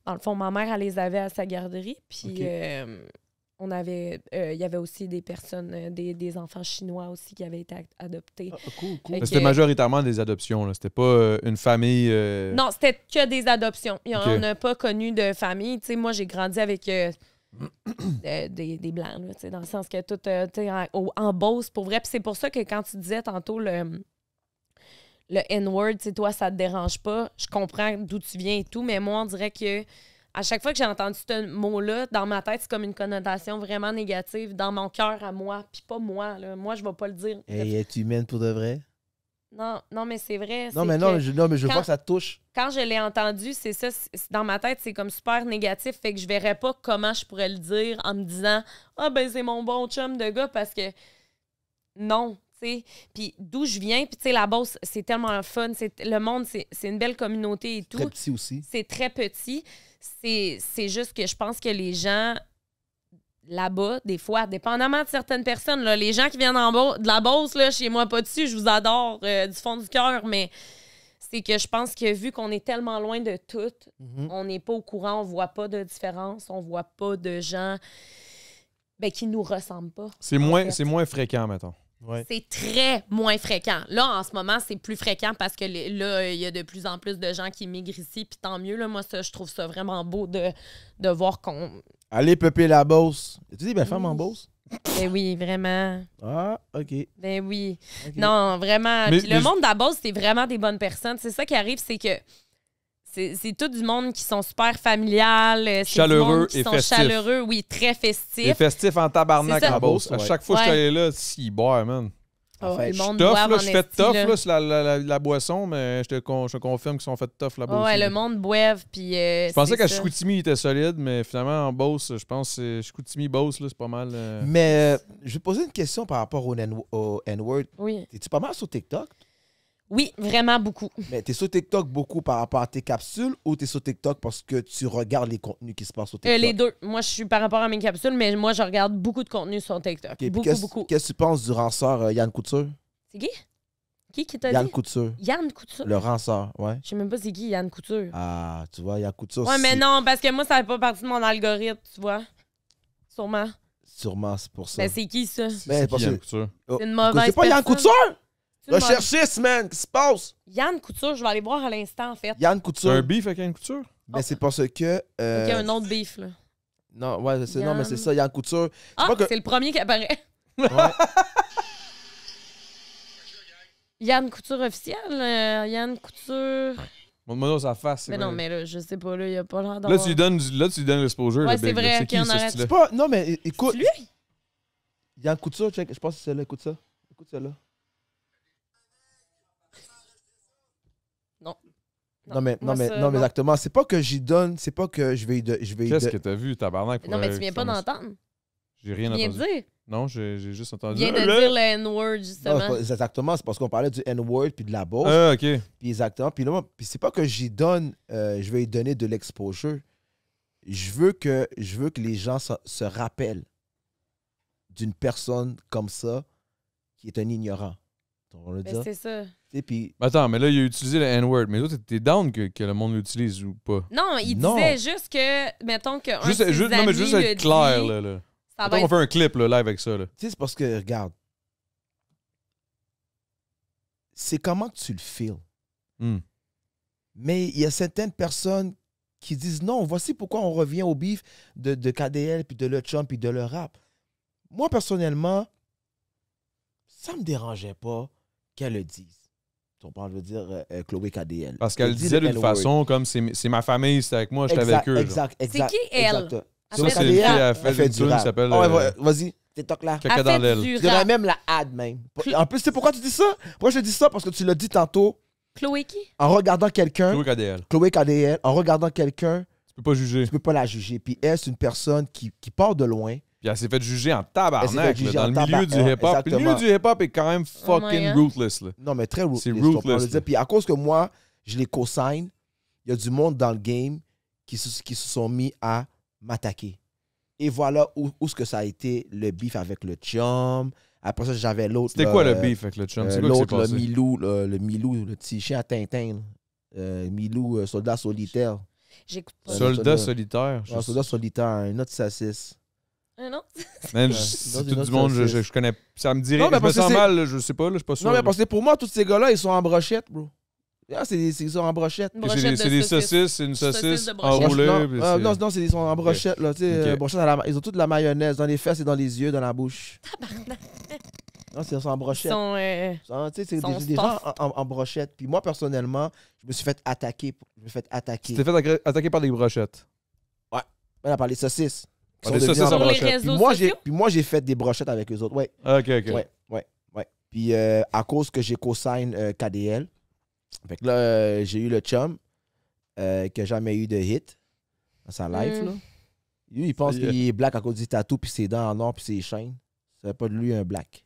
dans le fond, ma mère, elle les avait à sa garderie. Puis, OK. on avait, il y avait aussi des personnes, des enfants chinois aussi qui avaient été adoptés. Cool. Fait C'était que- majoritairement des adoptions, là. C'était pas une famille... Non, c'était que des adoptions. Ok. On n'a pas connu de famille. Tu sais, moi, j'ai grandi avec des Blancs, là, tu sais, dans le sens que tout, tu sais, en Beauce, pour vrai. Puis c'est pour ça que quand tu disais tantôt le N-word, tu sais, toi, ça te dérange pas. Je comprends d'où tu viens et tout, mais moi, on dirait que à chaque fois que j'ai entendu ce mot-là, dans ma tête, c'est comme une connotation vraiment négative dans mon cœur à moi. Puis pas moi, là. Moi, je vais pas le dire. Hey, es-tu humaine pour de vrai? Non, mais c'est vrai. Non, c'est mais que je quand- vois que ça te touche. quand je l'ai entendu, c'est ça. Dans ma tête, c'est comme super négatif. Fait que je verrais pas comment je pourrais le dire en me disant « Ah, ben, c'est mon bon chum de gars. » Parce que non, tu sais. Puis d'où je viens, puis tu sais, la Beauce, c'est tellement fun. Le monde, c'est une belle communauté et tout. Très petit aussi. C'est très petit. C'est juste que je pense que les gens là-bas, des fois, dépendamment de certaines personnes, là, les gens qui viennent de la Beauce, là, chez moi pas dessus, je vous adore du fond du cœur, mais c'est que je pense que vu qu'on est tellement loin de tout, on n'est pas au courant, on voit pas de différence, on voit pas de gens qui nous ressemblent pas. C'est moins fréquent, mettons. Ouais. C'est très moins fréquent. Là, en ce moment, c'est plus fréquent parce que là, il y a de plus en plus de gens qui migrent ici, puis tant mieux. Là, moi, ça, je trouve ça vraiment beau de voir qu'on... Allez peupler la Beauce. Tu dis belle femme en Beauce? Ben oui, vraiment. Ah, OK. Ben oui. Ok. Non, vraiment. Mais- Puis le monde de la base, c'est vraiment des bonnes personnes. C'est ça qui arrive, c'est que c'est tout du monde qui sont super familial. C'est Chaleureux du monde qui et sont festif. chaleureux, oui, très Les festifs. festifs en tabarnak C'est ça. en Beauce. À Ouais. chaque fois que je suis Ouais. allé là, si, boire, man. Oh, fait, le je Je suis monde tough, boive là, en je fais esti, tough là. là, sur la boisson, mais je te confirme qu'ils sont faits tough là-bas Ouais, aussi, le là. monde boive, puis Je pensais c'est qu'à ça. Chicoutimi, il était solide, mais finalement, en Beauce, je pense que Chicoutimi-Beauce, là, c'est pas mal... Mais je vais te poser une question par rapport au N-word. Oui. Es-tu pas mal sur TikTok? Oui, vraiment beaucoup. Mais t'es sur TikTok beaucoup par rapport à tes capsules ou t'es sur TikTok parce que tu regardes les contenus qui se passent sur TikTok? Les deux. Moi, je suis par rapport à mes capsules, mais moi, je regarde beaucoup de contenu sur TikTok. Ok, puis beaucoup. Qu'est-ce que tu penses du ranceur Yann Couture? C'est qui t'a Yann dit? Couture. Yann Couture. Le ranceur, ouais. Je sais même pas c'est qui Yann Couture. Ah, tu vois, Yann Couture. Ouais, mais c'est- non, parce que moi, ça fait pas partie de mon algorithme, tu vois. Sûrement. Sûrement, c'est pour ça. Mais c'est qui, ça? Mais C'est parce qui, Yann que- Couture? Oh, C'est une tu mauvaise connais pas Yann personne. Couture? C'est une mauvaise- Recherchiste, man. Qu'est-ce qui se passe? Yann Couture, je vais aller voir à l'instant, en fait. Yann C'est Couture. un beef avec Yann Couture? Ben, c'est parce que. Il y a un autre beef, là. Non, ouais, non, mais c'est Yann. ça, Yann Couture. Ah, pas que- c'est le premier qui apparaît. Ouais. Yann Couture officiel? Yann Couture... Montre-moi sa face. c'est Mais quoi? non, mais là, je sais pas, là, il y a pas l'air Là, d'avoir... tu lui donnes l'exposure. Ouais, le c'est big, là. vrai, C'est ok, qui, on ce arrête. style-là? C'est pas. Non, mais écoute. C'est lui? Yann Couture, check. Je pense que c'est celle-là. Écoute ça. Écoute celle-là. Non. Non, mais Moi, ça, non. exactement. C'est pas que j'y donne. C'est pas que je vais Qu'est-ce que t'as vu, tabarnak? Non, mais tu viens pas d'entendre. J'ai rien Tu viens de entendu. dire. Non, j'ai juste Tu entendu. viens de dire le N-word, Non, justement. c'est pas- exactement. C'est parce qu'on parlait du N-word puis de la Beauce. Ah, OK. Puis exactement. Puis là, puis c'est pas que j'y donne, je vais y donner de l'exposure. Je veux que les gens se rappellent d'une personne comme ça qui est un ignorant. On va le Ben, dire. c'est ça. Tu sais, puis Attends, mais là, il a utilisé le N-word. Mais toi, t'es down que le monde l'utilise ou pas? Non, il Non. disait juste que, mettons que Juste, de ses non, mais amis juste le être clair, dit, là. là. ça Attends, va on être... fait un clip, là, live avec ça, là. tu sais, c'est parce que, regarde, c'est comment que tu le feels. Hmm. Mais il y a certaines personnes qui disent non, voici pourquoi on revient au beef de KDL, puis de Le Chum, puis de le rap. Moi, personnellement, ça me dérangeait pas qu'elle le dise. On parle de dire Chloé KDL. Parce qu'elle Elle dit disait le d'une N-word. façon comme c'est ma famille, c'est avec moi, j'étais Exact, avec eux. genre. exact, exact. qui, elle? exact. Elle Ça, fait c'est du une fille, rap. elle fait une du tune qui rap. s'appelle Ah ouais, vas-y, TikTok là. Caca Elle dans fait l'aile. du Je dirais rap. même la ad même. En plus, tu sais pourquoi tu dis ça? Pourquoi je te dis ça? Parce que tu l'as dit tantôt, Chloé qui? en regardant quelqu'un, Chloé KDL. Chloé KDL, en regardant quelqu'un, Tu peux pas juger. tu peux pas la juger. Puis elle, c'est une personne qui part de loin. Puis elle s'est fait juger en Elle s'est tabarnak, fait là, juger dans en le milieu tabarnak, du hip-hop. Puis le milieu exactement. du hip-hop est quand même fucking hein? ruthless, là. Non, mais très ruthless. C'est tu comprends ruthless, le dire. là. Puis à cause que moi, je les co-sign, il y a du monde dans le game qui se sont mis à m'attaquer. Et voilà où ce que ça a été le beef avec le chum. Après ça, j'avais l'autre. C'était là, quoi le beef avec le chum? C'est quoi qui s'est l'autre, passé? le Milou, le petit chien à Tintin. là. Milou, soldat solitaire. J'écoute pas. Ça- Soldat là. solitaire. Un soldat solitaire, un autre saucisse. Non? Man, Ouais. c'est Non, tout non, du monde, c'est- je connais. Ça me dirait. Non, mais Je me parce que sens c'est- mal, là, je sais pas, là, je suis pas sûr. Non, mais là. parce que pour moi, tous ces gars-là, ils sont en brochette, bro. Ah, ils sont en brochette. Une C'est brochette des, de c'est des saucisses. saucisses, c'est une Saucisse saucisse de brochette. enroulée. Non, puis non, non, ils sont en brochette, là. Tu sais, Ok. brochette ils ont toute de la mayonnaise dans les fesses et dans les yeux, dans la bouche. Non, ils sont en Ils brochette. sont... Tu sais, c'est Son des gens en brochette. Puis moi, personnellement, je me suis fait attaquer. Je me suis fait Tu attaquer. t'es fait attaquer par des brochettes. Par les saucisses. qui Ah, sont des devenues saucisses en sur les brochette. réseaux Puis sociaux? moi, j'ai fait des brochettes avec eux autres. Ouais. Ok, ok. Ouais. Puis à cause que j'ai co-sign KDL, fait que là, j'ai eu le chum qui n'a jamais eu de hit dans sa life. Là. Lui, il pense Ça y est. qu'il est black à cause du tatou, puis ses dents en or, puis ses chaînes. Ça fait pas de lui un black.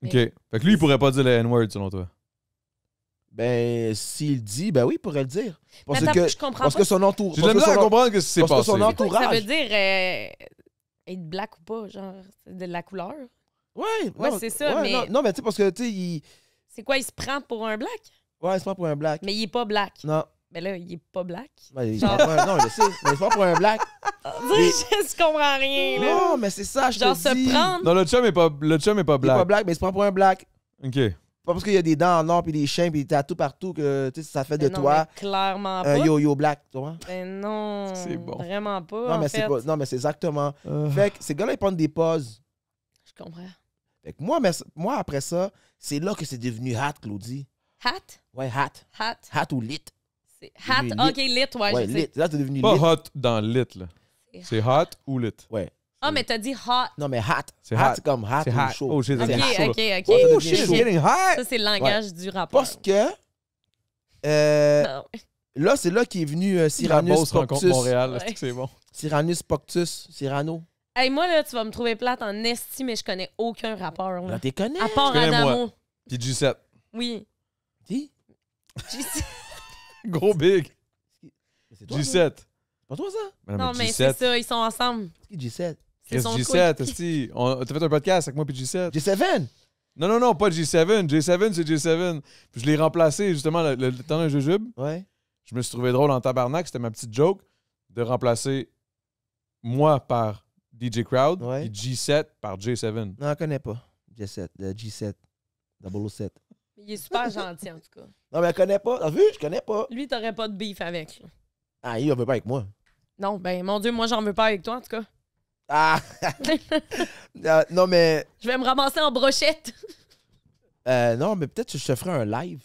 Ok. Fait que lui, il pourrait pas dire le N-word, selon toi. Ben, s'il dit, ben oui, il pourrait le dire. Parce Mais attends, que, je comprends parce pas. que son entourage. J'ai de la misère à comprendre ce qui s'est parce que passé. son là. C'est quoi que ça entourage. veut dire être black ou pas? Genre, c'est de la couleur? Ouais, Ouais, non, c'est ça, mais- Non, mais tu sais, parce que, tu sais, il. C'est quoi, il se prend pour un black? Ouais, c'est pas pour un black. Mais il est pas black. Non. Mais là, il est pas black. Ben, il se Genre- prend pour un- non, je sais, mais c'est pas pour un black. Je comprends rien, là. Non, mais c'est ça, je Genre, te dis. se prendre. Non, le chum est pas Il est pas black. black, mais il se prend pour un black. Ok. Pas parce qu'il y a des dents en or, puis des chaînes, puis des tatous partout que tu sais, ça fait de Mais non, toi mais clairement un pas. yo-yo black, tu vois. Ben non. C'est bon. Vraiment pas. Non, en mais fait. c'est pas, non, mais c'est exactement. Fait que ces gars-là, ils prennent des pauses. Je comprends. Fait que moi, après ça, c'est là que c'est devenu hot, Claudie. Hat? Ouais, hot. Hat? Hot ou lit. C'est hat. Lit. Ok, lit, ouais, Ouais, je sais. lit. Là, t'es devenu Pas lit. hot dans lit, là. C'est hot ou lit? Ouais. Ah, mais t'as dit hot. Non, mais hot. C'est hot, hot. c'est comme hot C'est ou hot. chaud. Oh, shit, Ok, c'est c'est hot. ok, ok. Oh, Oh, shit, shit, c'est it's getting hot! Ça, c'est le langage du rapport. Parce que Non. là, c'est là qu'est venu La Cyrannus bosse rencontre Poctus. Montréal, Ouais. est-ce que c'est bon? Cyrannus Poctus. Cyrano. Hey, moi, là, tu vas me trouver plate en esti, mais je connais aucun rappeur. Là. Là, t'es connais. À part Connais-moi. Adamo. Puis G7. Oui. Qui? Gros big. C'est toi, ça? G7. C'est pas toi, ça? Non, mais c'est ça, ils sont ensemble. C'est qui G7? C'est son G7, coéquipier. esti. T'as fait un podcast avec moi puis G7. G7? Non, pas G7. G7, c'est G7. Puis je l'ai remplacé, justement, le temps d'un jujube. Ouais. Je me suis trouvé drôle en tabarnak. C'était ma petite joke de remplacer moi par DJ Crowd Ouais. et G7 par J7. Non, je connais pas. G7. G7. 007. Il est super gentil, en tout cas. Non, mais elle connaît pas. T'as vu? Je connais pas. Lui, t'aurais pas de beef avec. Là. Ah, il veut pas avec moi. Non, ben, mon Dieu, moi, j'en veux pas avec toi, en tout cas. Ah! Non, mais. Je vais me ramasser en brochette. Non, mais peut-être que je te ferai un live.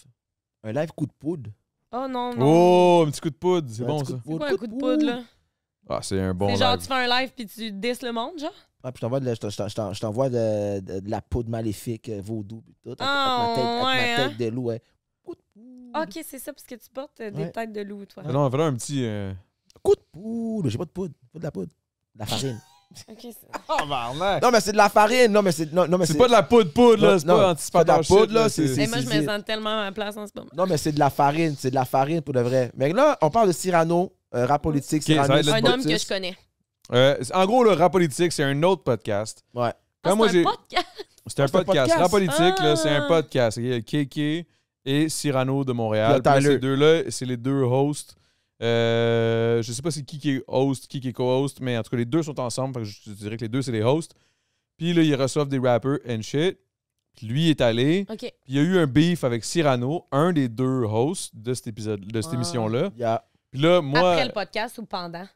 Un live coup de poudre. Oh non, non. Oh, un petit coup de poudre. C'est Un bon, petit ça. coup de C'est poudre, quoi un coup de poudre, là? Ah, c'est un bon C'est genre, live. tu fais un live puis tu disses le monde, genre? Ah, puis je t'envoie je t'envoie de la poudre maléfique, vaudou, puis tout. Avec, Ah, avec ouais, ma tête de loup, ouais. Coup de poudre. Ok, c'est ça, parce que tu portes des Ouais. têtes de loup, toi. Non, fais-le un petit. Coup de poudre. J'ai pas de poudre. Pas de la poudre. De la farine. Ok, c'est... Ah, barnac! Non, mais c'est de la farine. Non, mais c'est. Non, mais C'est pas de la poudre, là. C'est Non, pas c'est anticipateur pas de la poudre, shit, là, c'est- Et moi, je me c'est- sens tellement à ma place en ce moment. Non, mais c'est de la farine. C'est de la farine pour de vrai. Mais là, on parle de Cyrano, rap politique. Ok, ça va être Cyrano, le Un homme que Poctus. je connais. En gros, le rap politique, c'est un autre podcast. Ouais. Quand Ah, moi, c'est j'ai. un podcast? C'est un c'est un podcast. podcast. Rap politique, là, c'est un Ah. podcast. Il y a KK et Cyrano de Montréal. Puis il y a Puis là, Tyler. ces deux-là, c'est les deux hosts. Je sais pas c'est qui est host, qui est co-host, mais en tout cas, les deux sont ensemble. Fait que je te dirais que les deux, c'est les hosts. Puis là, ils reçoivent des rappers and shit. Puis lui est allé. Ok. Puis il y a eu un beef avec Cyrano, un des deux hosts de cet épisode, de cette Ah. émission-là. Il y a. Puis là, moi, Après le podcast ou pendant?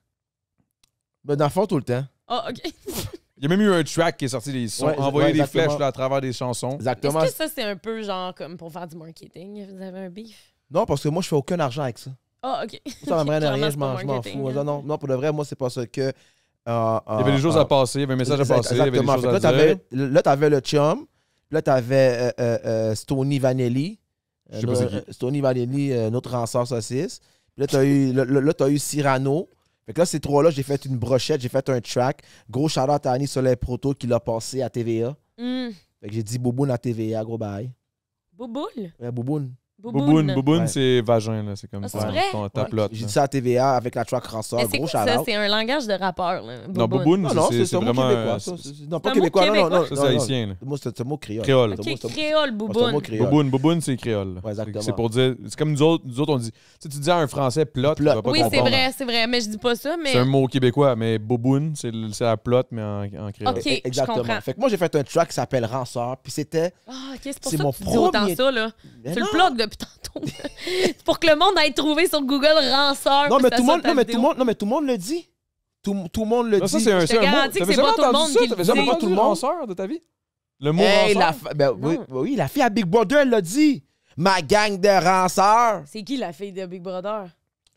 Ben, dans le fond, tout le temps. Ah, ok. il y a même eu un track qui est sorti des sons, Ouais, envoyé ouais, des exactement. flèches là, à travers des chansons. Exactement. Est-ce que ça, c'est un peu genre comme pour faire du marketing? Vous avez un beef? Non, parce que moi, je fais aucun argent avec ça. Ah, ok. Ça m'amène à Clairement, rien, c'est pas je m'en marketing, fous. hein. Non, pour de vrai, moi, c'est pas ça que. Il y avait des choses à passer, il y avait un message à passer, il y avait des Exactement. choses Fait à que dire. là, t'avais le chum. Puis là, t'avais Stoney Vanelli. Je sais pas c'est qui. Stoney Vanelli, notre ranceur saucisse. Puis là, t'as eu Cyrano. Fait que là, ces trois-là, j'ai fait une brochette, j'ai fait un track. Gros shout-out à Annie Soleil Proto qui l'a passé à TVA. Hmm. Fait que j'ai dit Bouboune à TVA, gros bye. Bouboule? Ouais, Bouboune. Bouboune. Bouboune, Ouais. c'est vagin, là. C'est comme Ah, c'est ça. vrai? Ta plotte. J'ai là. dit ça à TVA avec la track Ransard. Mais c'est Gros quoi ça? shout-out. C'est un langage de rappeur, là. Non, Bouboune, Non, non, c'est un mot vraiment. québécois. ça. Non, C'est pas un mot québécois. Non, non, québécois? non. Ça, c'est haïtien, là. C'est un mot créole. Créole. OK, C'est un mot- créole, c'est un mot bouboune. créole. Bouboune, c'est créole. là. Ouais, exactement. C'est pour dire. C'est comme nous autres, on dit. Tu sais, tu dis à un français plot, tu vas pas Oui, c'est comprendre. vrai, mais je dis pas ça, mais... C'est un mot québécois, mais bouboune, c'est la plot, mais en créole. OK, je Exactement. comprends. Fait que moi, j'ai fait un track qui s'appelle Ransard, puis c'était. Ah, OK, c'est pour C'est ça mon que tu dis autant premier- ça, là. Mais Tu le non. plug depuis tantôt. C'est pour que le monde aille trouver sur Google Ranseur. Non, puis mais ça tout le monde, sorte ta non, mais tout vidéo. le monde, non, mais tout le monde le dit. Tout le monde le Non, dit. ça, c'est un Je te mot. garantis que T'avais c'est jamais pas tout le entendu monde ça? qui le T'avais jamais dit. entendu Tout le monde. ranceur de ta vie? Le mot Hey, ranceur? oui, Non. oui, la fille à Big Brother, elle l'a dit. Ma gang de ranceurs. C'est qui la fille de Big Brother?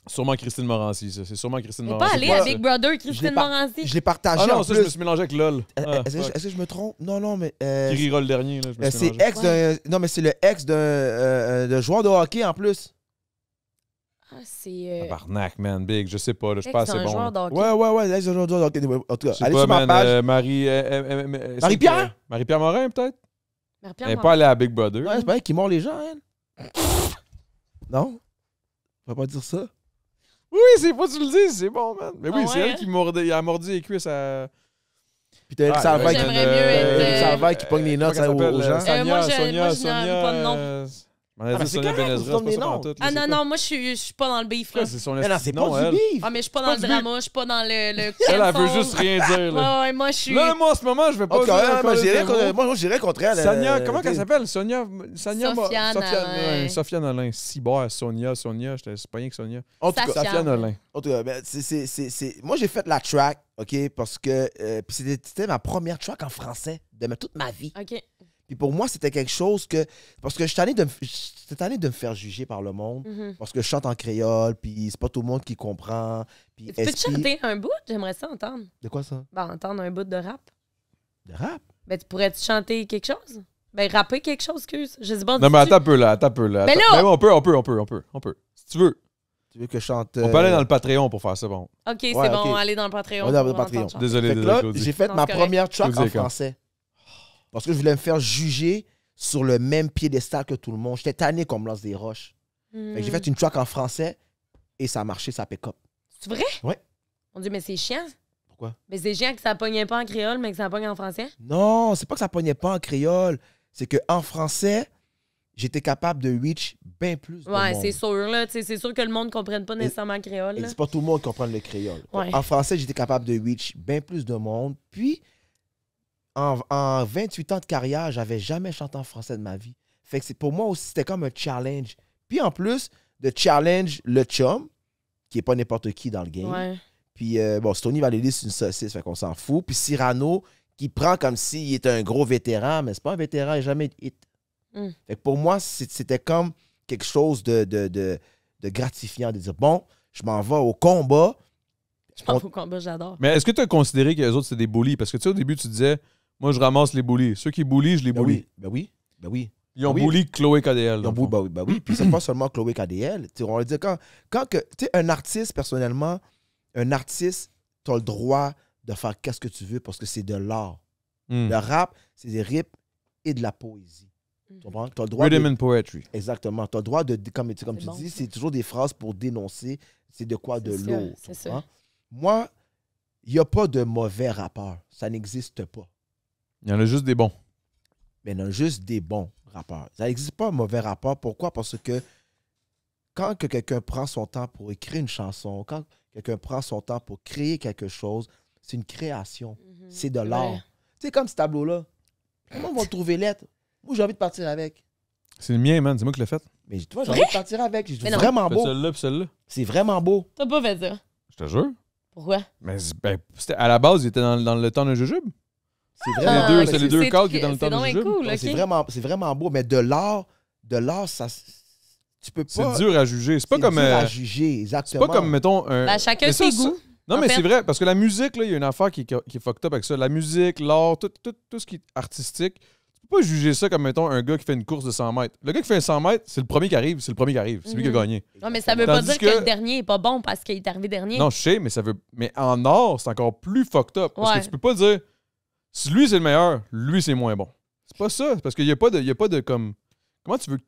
Sûrement Christine Morancy, ça. C'est sûrement Christine Mais Morancy. pas allée Ouais. à Big Brother, Je Christine l'ai pas- Morancy. Je l'ai partagé Ah non, en ça, je me plus. suis mélangé avec LOL. Ah, Est-ce que je me trompe? Non, non, mais. Qui rira le dernier, là. Je me suis C'est mélangé. ex d'un. Non, mais c'est le ex d'un joueur de hockey en plus. Ah, c'est... Tabarnak, man, big. Je sais pas, là. Je suis pas ex assez d'un bon. joueur là. de hockey. Ouais, l'ex d'un joueur de hockey. En tout Je cas, sais allez pas, sur ma man. page. Marie-Pierre? Marie-Pierre Morin, peut-être? Marie-Pierre Elle n'est Morin. pas allée à Big Brother. Ouais, c'est pas elle qui mord les gens, elle. Non? On va pas dire ça. Oui, c'est pas tu le dis, c'est bon, man. Mais oui, Ah c'est ouais, elle qui a mordu les cuisses à. Puis t'as Eric Salvaille qui. j'aimerais mieux être, Eric Salvaille qui pogne les notes comment elle aux gens. s'appelle? moi, Sonia, je n'ai pas de nom. Je m'en ai Ah, mais dit c'est Sonia correct, Benezra, vous donnez c'est pas ça des pantoute, là, Ah c'est non, quoi? non, moi, je suis pas dans le beef, là. Ouais, c'est son Mais non, c'est non, pas elle. du bif. Ah, mais je suis pas C'est dans pas le du drama, je suis pas dans le Elle, elle veut juste rien dire, là. Ouais, moi, je suis... Là, moi, en ce moment, je vais pas En tout cas, dire moi, encore j'irais le mot. contre- moi, j'irais contre elle. Sonia, comment qu'elle s'appelle? Sonia Sofiane Alain. ouais, Sofiane Alain. Cyber, Sonia, c'est pas rien que Sonia. En tout cas, Safiane. Sofiane Alain. en tout cas, ben, moi, j'ai fait la track, OK, parce que puis c'était ma première track en français de toute ma vie. OK. Puis pour moi, c'était quelque chose que... Parce que j'étais tanné de me faire juger par le monde, Mhm. parce que je chante en créole, puis c'est pas tout le monde qui comprend. Puis Tu peux te SP chanter un bout? J'aimerais ça entendre. De quoi ça? Ben, entendre un bout de rap. De rap? Ben, tu pourrais-tu chanter quelque chose? Ben, rapper quelque chose, excuse. Je sais pas. Non, mais dis-tu? attends un peu, là. Mais Attends. là! Mais on peut. Si tu veux. Tu veux que je chante... On peut aller dans le Patreon pour faire ça, bon. OK, c'est Ouais, bon, ok. allez dans le Patreon. On est dans le pour Patreon. entendre chanter. Désolé, Fait que là, Claudie. j'ai fait Non, ma c'est correct. première track Claudie en est comme- français. Parce que je voulais me faire juger sur le même piédestal que tout le monde. J'étais tanné qu'on me lance des roches. Fait que j'ai fait une track en français et ça a marché, ça pick up. C'est vrai? Ouais. Mon Dieu, mais c'est chiant. Pourquoi? Mais c'est chiant que ça pognait pas en créole, mais que ça pogne en français. Non, c'est pas que ça pognait pas en créole. C'est qu'en français, j'étais capable de reach bien plus de Ouais, monde. c'est sûr, là. Tu sais, c'est sûr que le monde ne comprenne pas nécessairement le créole. Et là. c'est pas tout le monde qui comprend le créole. Ouais. En français, j'étais capable de reach bien plus de monde. Puis, en 28 ans de carrière, j'avais jamais chanté en français de ma vie. Fait que pour moi aussi, c'était comme un challenge. Puis en plus de challenge le chum, qui est pas n'importe qui dans le game. Ouais. Puis bon, Stoney Valéry, c'est une saucisse, fait qu'on s'en fout. Puis Cyrano, qui prend comme s'il était un gros vétéran, mais c'est pas un vétéran, il n'a jamais été hit. Mm. Fait que pour moi, c'était comme quelque chose de gratifiant de dire, bon, je m'en vais au combat. Je pense au combat, j'adore. Mais est-ce que tu as considéré que les autres, c'était des bullies? Parce que tu sais, au début, tu disais, moi, je ramasse les bullies. Ceux qui bullient, je les Ben bully. oui, ben oui, ben oui. Ils ont Oui. bully Chloé KDL. Ils ont beau- ben oui, puis c'est pas seulement Chloé KDL. Tu sais, on va dire quand que, tu sais, un artiste, personnellement, un artiste, tu as le droit de faire qu'est-ce que tu veux parce que c'est de l'art. Mm. Le rap, c'est des rips et de la poésie. Tu comprends? Tu as le droit Rhythm de... and Poetry. Exactement. Tu as le droit de, comme C'est tu bon, dis, ça. c'est toujours des phrases pour dénoncer. C'est de quoi? De C'est ça, l'eau. c'est tu ça. comprends? Moi, il n'y a pas de mauvais rappeurs. Ça n'existe pas. Il y en a juste des bons. Mais il y en a juste des bons rappeurs. Ça n'existe pas un mauvais rappeur. Pourquoi? Parce que quand que quelqu'un prend son temps pour écrire une chanson, quand quelqu'un prend son temps pour créer quelque chose, c'est une création. Mhm. C'est de Ouais. l'art. Tu sais, comme ce tableau-là. Comment on va le trouver lettre? Moi, j'ai envie de partir avec. C'est le mien, man. C'est moi qui l'ai fait. Mais tu vois, j'ai envie de partir avec. C'est Mais non. vraiment Faites beau. celle-là puis celle-là. C'est vraiment beau. T'as pas fait ça. Je te jure. Pourquoi? Mais à la base, il était dans le temps d'un jujube. C'est les vraiment deux- mais c'est les deux c'est cadres qui étaient dans le c'est temps donc du bien jeu. cool, Ouais, OK? c'est vraiment beau. Mais de l'art, ça, tu peux C'est pas. dur à juger. C'est pas c'est comme. dur à juger, C'est exactement. pas comme, mettons. Un... Ben, chacun mais ça, ses ça- goûts. Non, En mais fait. c'est vrai, parce que la musique, là, il y a une affaire qui est fucked up avec ça. La musique, l'art, tout ce qui est artistique, tu peux pas juger ça comme, mettons, un gars qui fait une course de 100 mètres. Le gars qui fait 100 mètres, c'est le premier qui arrive, c'est lui qui a gagné. Non, mais ça veut pas Tandis dire que- que le dernier est pas bon parce qu'il est arrivé dernier. Non, je sais, mais ça veut. Mais en art, c'est encore plus fucked up. Parce Ouais. que tu peux pas dire si lui c'est le meilleur, lui c'est moins bon. C'est pas ça. C'est parce qu'il y a pas de comme. Comment tu veux.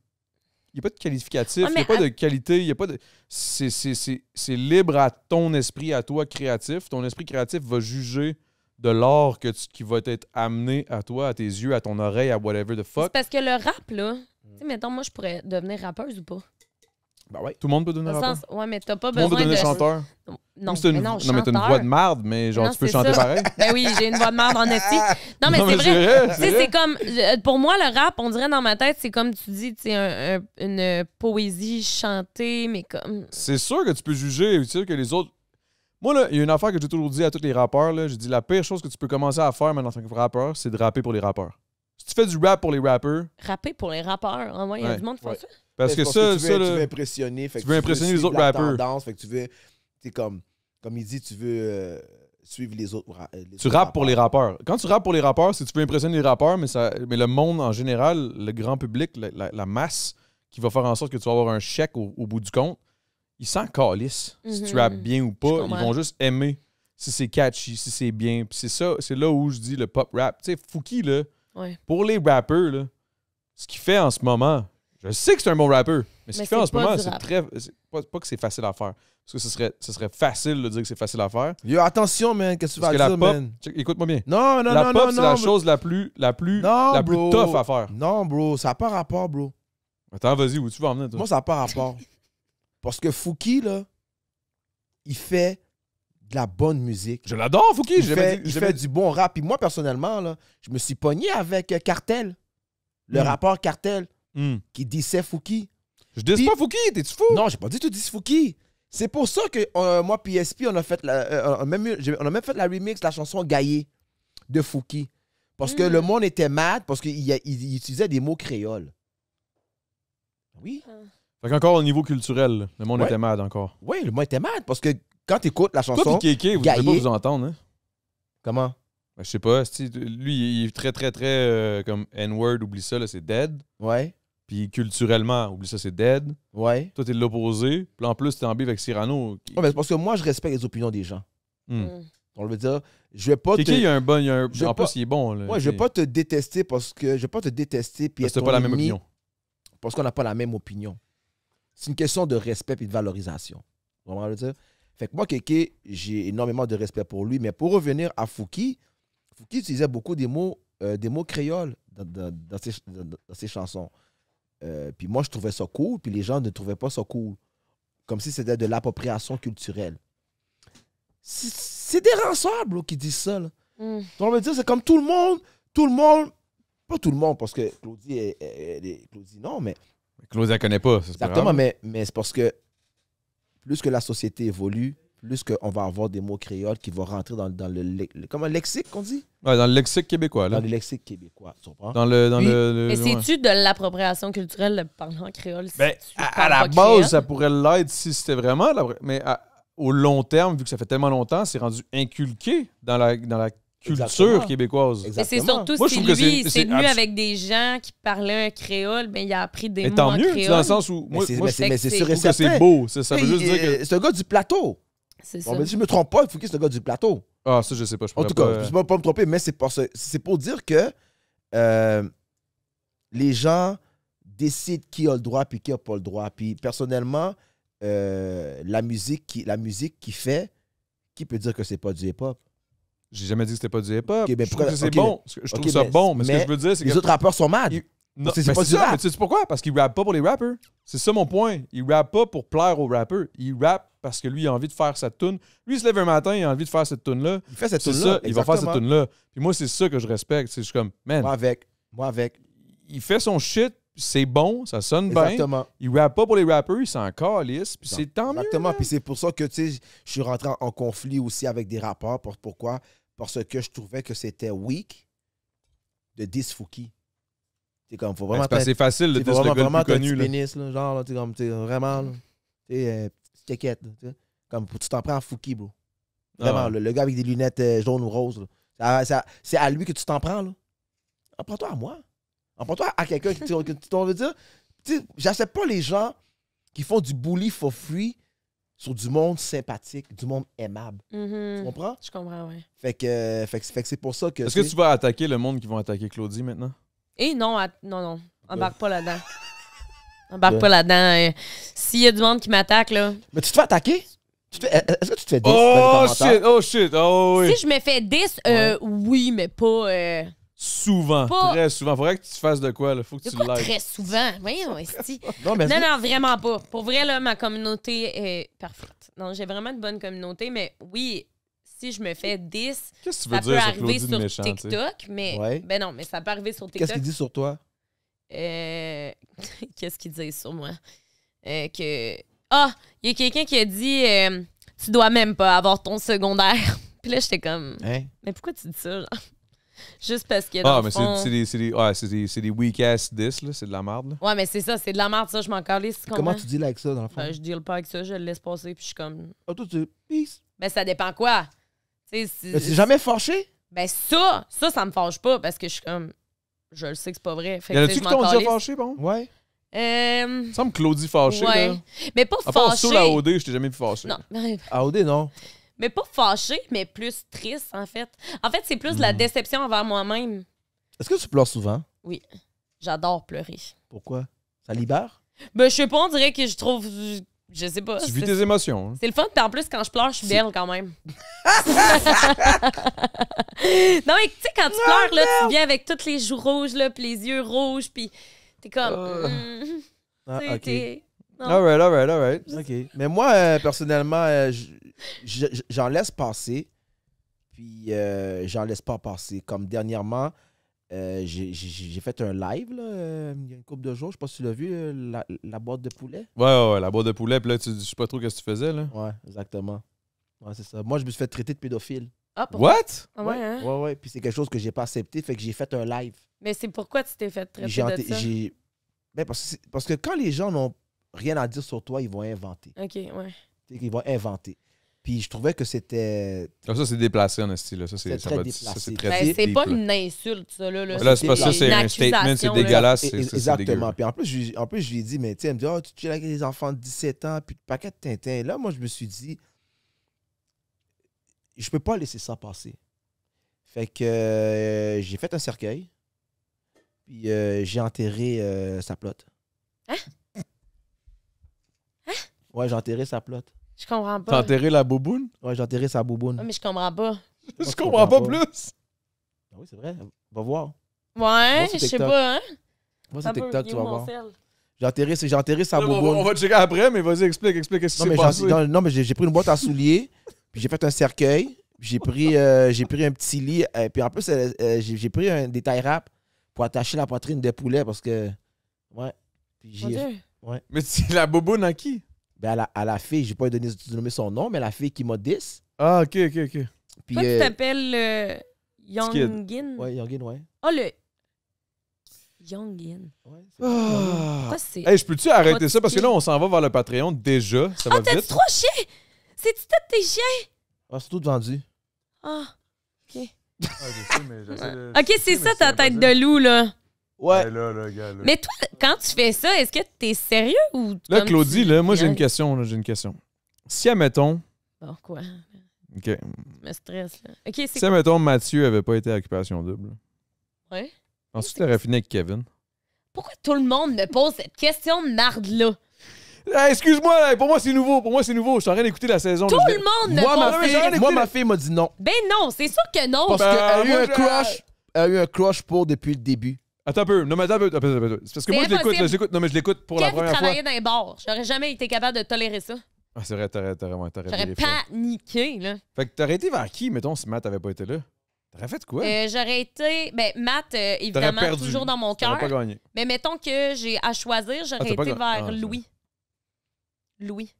a pas de qualificatif, Ouais, il n'y a pas de qualité, il y a pas de... C'est libre à ton esprit, à toi, créatif. Ton esprit créatif va juger de l'art qui va être amené à toi, à tes yeux, à ton oreille, à whatever the C'est fuck. parce que le rap, là, tu sais, mettons, moi, je pourrais devenir rappeuse ou pas? Ben ouais. Tout le monde peut devenir Dans le rappeur. sens, ouais, mais t'as pas Tout le monde peut besoin devenir de... chanteur. Non, C'est une... mais non, mais t'as une voix de marde, mais genre, Non, tu peux c'est chanter ça. pareil. Ben oui, j'ai une voix de merde en esti. Non, mais Non, c'est vrai. Tu c'est sais, vrai. c'est comme... Pour moi, le rap, on dirait dans ma tête, c'est comme tu dis, tu sais, une poésie chantée, mais comme... C'est sûr que tu peux juger, c'est sûr que les autres... Moi, là, il y a une affaire que j'ai toujours dit à tous les rappeurs, là. J'ai dit, la pire chose que tu peux commencer à faire maintenant en tant que rappeur, c'est de rapper pour les rappeurs. Si tu fais du rap pour les rappeurs... Rapper pour les rappeurs. En vrai, il y a Ouais. du monde qui font Ouais. ça. Parce que tu ça, veux, ça, tu là, veux impressionner. Fait que tu veux impressionner les suivre autres la rappeurs. tendance, fait que tu veux, tu sais, comme il dit, tu veux suivre les autres. tu rappes pour les rappeurs. Quand tu rappes pour les rappeurs, c'est que tu veux impressionner les rappeurs, mais le monde en général, le grand public, la masse, qui va faire en sorte que tu vas avoir un chèque au bout du compte, ils s'en calissent. Si tu rappes bien ou pas, ils vont juste aimer si c'est catchy, si c'est bien. Puis c'est là où je dis le pop rap. Tu sais, Fouki, là, pour les rappeurs, là, ce qu'il fait en ce moment, je sais que c'est un bon rappeur, mais ce qu'il fait en ce moment, c'est pas que c'est facile à faire. Parce que ce serait facile de dire que c'est facile à faire. Yo, attention, man, qu'est-ce que tu vas Parce que dire, la pop, man? écoute-moi bien. Non, La pop, c'est la chose la plus tough à faire. Non, bro, ça n'a pas rapport, bro. Attends, vas-y, où tu vas emmener, toi? Moi, ça n'a pas rapport. Parce que Fouki, là, il fait de la bonne musique. Je l'adore, Fouki. Il fait du bon rap. Puis moi, personnellement, là, je me suis pogné avec Cartel, le rappeur Cartel, qui dissait Fouki. Je dis pas Fouki, t'es-tu fou? Non, j'ai pas dit tout dis Fouki. C'est pour ça que moi, PSP, on a fait on a même fait la remix de la chanson Gaillé de Fouki. Parce que le monde était mad parce qu'il utilisait des mots créoles. Oui. Fait qu'encore au niveau culturel, le monde était mad encore. Oui, le monde était mad parce que quand tu écoutes la chanson. Toi pis Kéké, vous devez pas vous entendre, hein? Comment? Ben, je sais pas. Lui, il est très, très, très comme N-word, oublie ça, là, c'est dead. Ouais. Puis culturellement, oublie ça, c'est dead. Ouais. Toi, t'es de l'opposé. Puis en plus, t'es en bif avec Cyrano. Ouais, mais c'est parce que moi, je respecte les opinions des gens. On veut dire, je vais pas Kéké, il y a un bon. En pas... plus, il est bon. Là, ouais, je vais pas te détester parce que. Je vais pas te détester. Puis parce que t'as pas la même opinion. Parce qu'on n'a pas la même opinion. C'est une question de respect et de valorisation. Vous comprenez ce que je veux dire? Fait que moi, Kéké, j'ai énormément de respect pour lui. Mais pour revenir à Fouki, Fouki utilisait beaucoup des mots créoles dans ses chansons. Puis moi, je trouvais ça cool, puis les gens ne trouvaient pas ça cool. Comme si c'était de l'appropriation culturelle. C'est des rançards, bro, qui disent ça. Là. On veut dire, c'est comme tout le monde, pas tout le monde, parce que Claudie, Claudie non, mais... Claudie, elle connaît pas. Exactement, mais c'est parce que plus que la société évolue, plus qu'on va avoir des mots créoles qui vont rentrer dans le comme un lexique, qu'on dit? Ouais, dans le lexique québécois. Là. Dans le lexique québécois, tu comprends? Mais c'est-tu de l'appropriation culturelle de parler en créole? Ben, à la base, ça pourrait l'être si c'était vraiment... Mais au long terme, vu que ça fait tellement longtemps, c'est rendu inculqué dans la culture québécoise. Mais c'est surtout moi, si lui, c'est venu avec des gens qui parlaient un créole, ben il a appris des mots en créole. Mais tant mieux, dans le sens où... Mais c'est sûr et certain. C'est beau. Ça veut juste dire que... C'est un gars du plateau. C'est ça. Si je me trompe pas, il faut qu'il soit un gars du plateau. Ah, ça, je sais pas. En tout cas, je ne peux pas me tromper, mais c'est pour dire que les gens décident qui a le droit et qui n'a pas le droit. Puis personnellement, la musique qu'il fait, qui peut dire que c'est pas du hip-hop? J'ai jamais dit que c'était pas du hip-hop. Okay, je trouve que c'est bon. Je trouve ça bon. Mais ce que je veux dire, c'est que... Les autres rappeurs sont mad. Non, c'est pas du rap. Mais tu sais pourquoi? Parce qu'il rappe pas pour les rappers. C'est ça mon point. Il rappe pas pour plaire aux rappers. Il rappe parce que lui, il a envie de faire sa tune. Lui, il se lève un matin, il a envie de faire cette tune-là. Il fait cette tune-là. Il va faire cette tune-là. Puis moi, c'est ça que je respecte. Je suis comme, man. Moi avec. Il fait son shit, c'est bon, ça sonne Exactement. bien. Il rappe pas pour les rappers, il s'en calisse. Puis c'est tant mieux. Exactement. Puis c'est pour ça que, tu sais, je suis rentré en conflit aussi avec des rappeurs. Pourquoi? Parce que je trouvais que c'était weak de diss Fouki. C'est comme, faut vraiment. C'est facile de diss le gars le plus connu. Pénis, là, genre, là, t'es comme, t'es vraiment, t'es petite caquette, comme, tu t'en prends à Fouki, bro. Vraiment, le gars avec des lunettes jaunes ou roses, c'est à lui que tu t'en prends, là. Prends-toi à moi. Prends-toi à quelqu'un qui, on veut dire, j'accepte pas les gens qui font du bully for free sur du monde sympathique, du monde aimable. Tu comprends? Je comprends, oui. Fait que c'est pour ça que... Est-ce que tu vas attaquer le monde qui vont attaquer Claudie maintenant? Non, embarque pas là-dedans. Embarque pas là-dedans. S'il y a du monde qui m'attaque, là. Mais tu te fais attaquer? Est-ce que tu te fais 10 dans les Oh shit, oh oui. Si je me fais 10, oui, mais pas. Souvent, Pas- très souvent. Faudrait que tu fasses de quoi, là. Faut que De tu quoi l'aides. très souvent? Voyons, esti. Non, mais Non, vraiment pas. Pour vrai, là, ma communauté est parfaite. Non, j'ai vraiment une bonne communauté, mais oui, si je me fais 10, Qu'est-ce que tu veux ça peut dire sur arriver Claudie sur de méchant, tu sais? TikTok, mais. Ouais. Ben non, mais ça peut arriver sur qu'est-ce TikTok. qu'il dit sur toi? Qu'est-ce qu'ils disent sur moi? Que. Ah, il y a quelqu'un qui a dit tu dois même pas avoir ton secondaire. Puis là, j'étais comme. Hein? Mais pourquoi tu dis ça, genre? Juste parce que. Dans Ah, le mais fond... c'est des weak-ass 10, là. C'est de la merde, là. Ouais, mais c'est ça, c'est de la merde, ça, je m'en calisse. Comment tu dis là avec ça, dans le fond? Ben, je deal pas avec ça, je le laisse passer, puis je suis comme. Ah, toi, tu peace. Ben, ça dépend quoi. Tu sais, Mais c'est jamais fâché? Ben, ça me fâche pas, parce que je suis comme. Je le sais que c'est pas vrai. Fait Y en que, a-tu tu sais, qui je m'en t'ont déjà calisse. fâché, bon? Ouais. Il me semble Claudie fâchée, Ouais. là. Mais pas À part fâché. sur la OD, je t'ai jamais vu fâché. Non. AOD, non. Mais pas fâché, mais plus triste, en fait. En fait, c'est plus de la déception envers moi-même. Est-ce que tu pleures souvent? Oui. J'adore pleurer. Pourquoi? Ça libère? Ben, je sais pas, on dirait que je trouve. Je sais pas. Tu vis tes émotions. Hein. C'est le fun, puis en plus, quand je pleure, je suis belle quand même. Non, mais tu sais, quand tu pleures, là, tu viens avec tous les joues rouges, là, puis les yeux rouges, puis t'es comme. Ah, tu sais, ok. t'es. Non. Alright. OK. Mais moi, personnellement, j'en laisse passer. Puis, j'en laisse pas passer. Comme dernièrement, j'ai fait un live, là, il y a une couple de jours. Je sais pas si tu l'as vu, la boîte de poulet. Ouais, la boîte de poulet. Puis là, je sais pas trop qu'est-ce que tu faisais, là. Ouais, exactement. Ouais, c'est ça. Moi, je me suis fait traiter de pédophile. Ah, pourquoi? What? Ah ouais, hein? Ouais. Puis c'est quelque chose que j'ai pas accepté. Fait que j'ai fait un live. Mais c'est pourquoi tu t'es fait traiter J'ai de ça? Ben, parce que quand les gens n'ont rien à dire sur toi, ils vont inventer. OK, ouais. Ils vont inventer. Puis je trouvais que c'était... Ah, ça, c'est déplacé, en esti, là. Ça, C'est ça très va- déplacé. ça, c'est Ben, très c'est deep, pas là. une insulte, ça, là. Ouais, Là, c'est parce que ça, c'est une un statement, c'est accusation, là. dégueulasse. c'est Exactement. dégueu. Puis en plus, je lui ai dit, mais tu sais, elle me dit, oh, tu chill avec les enfants de 17 ans, puis le paquet de Tintin. Là, moi, je me suis dit, je peux pas laisser ça passer. Fait que j'ai fait un cercueil, puis j'ai enterré sa plotte. Hein? Ouais, j'ai enterré sa plotte. Je comprends T'as pas. enterré la bouboune? Ouais, j'ai enterré sa bouboune. Ah, mais je comprends pas. Je comprends pas plus. Ah oui, c'est vrai. Va voir. Ouais, sur je sais TikTok. pas, hein? Va Ça sur peut, TikTok, il tu est vas où, mon voir. sel? J'ai enterré sa On bouboune. va checker après, mais vas-y, explique qu'est-ce qui Non, s'est mais passé. non, mais j'ai pris une boîte à souliers, puis j'ai fait un cercueil, puis j'ai pris un petit lit, puis en plus, j'ai pris des tailles rap pour attacher la poitrine de poulet parce que. Ouais. Puis Mon j'ai. Dieu. Mais c'est la bouboune à qui? Ben, à la fille, j'ai pas donné son nom, mais la fille qui m'a 10. Ah, ok. Puis. Toi, tu t'appelles Youngin? Ouais, Youngin, ouais. Oh, le. Youngin. Ouais, Ah. Pourquoi c'est. Hey, je peux-tu arrêter Pas ça? Parce que de là, on s'en va vers le Patreon déjà. Ça va Ah, t'as-tu vite. 3 chiens? C'est-tu tous tes chiens? Ah, c'est tout vendu. Ah, OK. Ah, je sais, mais j'essaie de- OK, c'est ça ta tête de loup, là. Ouais. Là, gars, là. Mais toi, quand tu fais ça, est-ce que t'es sérieux ou. Là, comme Claudie, tu- là, moi, j'ai une Ouais. question. Là, j'ai une question. Si, admettons... Bon, quoi? OK. Je me stresse, là. OK, c'est Si, admettons, Mathieu avait pas été à Occupation Double, Ouais. ensuite, tu aurais fini avec Kevin. Pourquoi tout le monde me pose cette question de marde-là? Hey, excuse-moi, pour moi, c'est nouveau. Je suis en train d'écouter la saison. Tout là, je le l'ai- monde me Moi, pose ma cette fille, question. moi, ma fille m'a dit non. Ben non, c'est sûr que non. Parce Ben, qu'elle a eu moi, un je- crush. Elle a eu un crush pour depuis le début. Attends un peu. Non, mais attends un peu. C'est parce que C'est moi, je l'écoute. impossible. Là, non, mais je l'écoute pour la Kev première fois. travaillait dans un bar. J'aurais jamais été capable de tolérer ça. Ah, c'est vrai, t'aurais J'aurais viré fort. paniqué, là. Fait que t'aurais été vers qui, mettons, si Matt avait pas été là? T'aurais fait quoi? J'aurais été. Ben, Matt, évidemment, perdu. toujours dans mon T'aurais cœur. pas gagné. Mais mettons que j'ai à choisir, j'aurais t'as pas été gagné. vers Ah, Louis. Louis.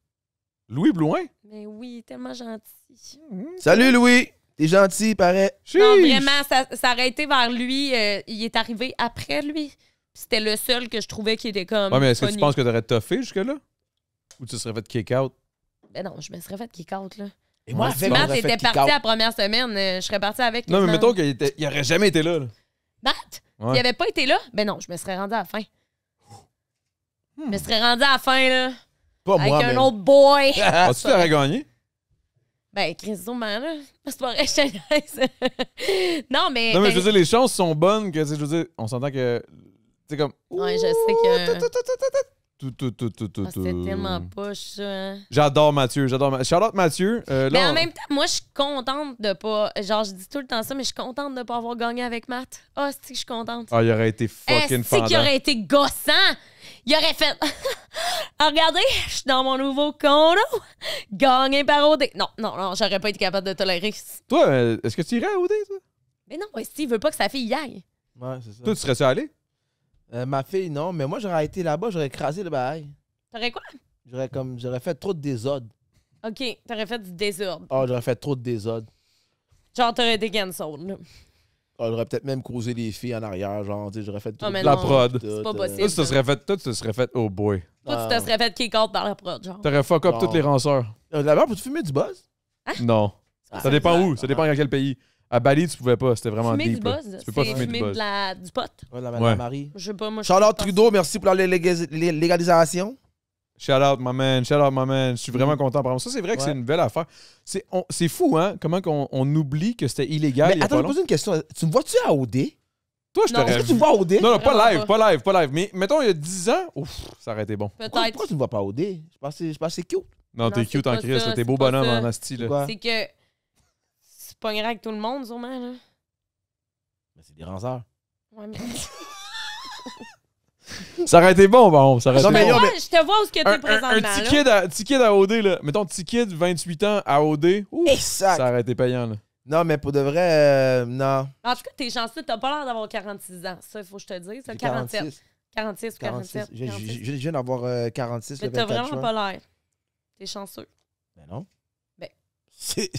Louis Blouin? Mais oui, tellement gentil. Salut, Louis. T'es gentil, paraît. Non, Chiche! vraiment, ça aurait été vers lui. Il est arrivé après lui. Puis c'était le seul que je trouvais qui était comme. Ouais, mais est-ce que tu funny. penses que t'aurais toffé jusque-là? Ou tu serais fait kick-out? Ben non, je me serais fait kick-out, là. Et moi, Si avec, Matt j'aurais fait était kick parti out. la première semaine, je serais partie avec. Non, mais quasiment. mettons qu'il aurait jamais été là. Matt, Ouais. il avait pas été là, ben non, je me serais rendue à la fin. Je me serais rendue à la fin, là. Pas Avec moi, un mais... autre boy. Ah, tu t'aurais gagné? Ben, Chris Zoman, là. C'est pas vrai, je te niaise. Non, mais. Non, mais ben, je veux dire, les chances sont bonnes que, tu sais, je veux dire, on s'entend que. Tu sais, comme. Ouais, je sais que. C'était tellement poche, ça. Hein? J'adore Mathieu. Shout-out Mathieu. Mais en même temps, moi, je suis contente de pas... Genre, je dis tout le temps ça, mais je suis contente de pas avoir gagné avec Matt. Ah, c'est que je suis contente. Ah, il aurait été fucking C'est qu'il fendant. aurait été gossant. Il aurait fait... Ah, regardez, je suis dans mon nouveau condo. Gagné par OD. Non, j'aurais pas été capable de tolérer. Toi, est-ce que tu irais à OD, toi? Mais non, Steve veut pas que sa fille y aille. Ouais, c'est ça. Toi, tu serais-tu allé? Ma fille, non, mais moi, j'aurais été là-bas, j'aurais écrasé le bail. T'aurais quoi? J'aurais fait trop de désordre. OK, t'aurais fait du désordre. Oh, j'aurais fait trop de désordre. Genre, t'aurais été cancel, là. Oh, j'aurais peut-être même causé les filles en arrière, genre, tu sais, j'aurais fait tout. mais La non, prod. c'est pas possible. Toi, tu te serais fait, oh boy. Toi, tu te serais fait kick-out par la prod, genre. T'aurais fuck up Non. toutes les ranceurs. Là-bas, peux-tu fumer du buzz? Non. Ça dépend où. Ça dépend dans quel pays. À Bali, tu pouvais pas. C'était vraiment Fumer deep. du là. buzz, Tu peux pas c'est fumer du buzz. du pot. Ouais, la Ouais. Marie. Je sais pas, moi, je Charlotte pense- Trudeau, merci pour la légalisation. Shout out, my man. Shout out, my man. Je suis vraiment content. Par exemple, ça, c'est vrai que c'est Ouais. une belle affaire. C'est fou, hein? Comment on oublie que c'était illégal. il y Mais a attends, pas je me pose une question. Tu me vois-tu à OD? Toi, je Non. t'aurais Est-ce que tu vu. me vois à OD? Non, pas Vraiment live, pas live. Mais mettons, il y a 10 ans, ouf, ça aurait été bon. Pourquoi Peut-être. tu me vois pas à OD? Je pense que c'est cute. Non, t'es Non, cute c'est en pas Christ. ça, là. T'es c'est beau pas bonhomme ça. en asti. là. Quoi? C'est que c'est pas grave avec tout le monde, sûrement, là. Mais c'est des ranceurs. Ouais, mais... Ça aurait été bon, bon. Ça aurait Non, été mais bon. yo, Ouais, je te vois où ce que t'es présentement, Un là. petit kid à OD, là. Mettons, petit kid, 28 ans à OD. Ouf, Exact. ça aurait été payant, là. Non, mais pour de vrai, non. En tout cas, t'es chanceux, t'as pas l'air d'avoir 46 ans. Ça, il faut que je te dise. Ça, 47. 46 ou 47. Je viens d'avoir 46 Mais le t'as 24 vraiment juin. pas l'air. T'es chanceux. Ben non. Ben. C'est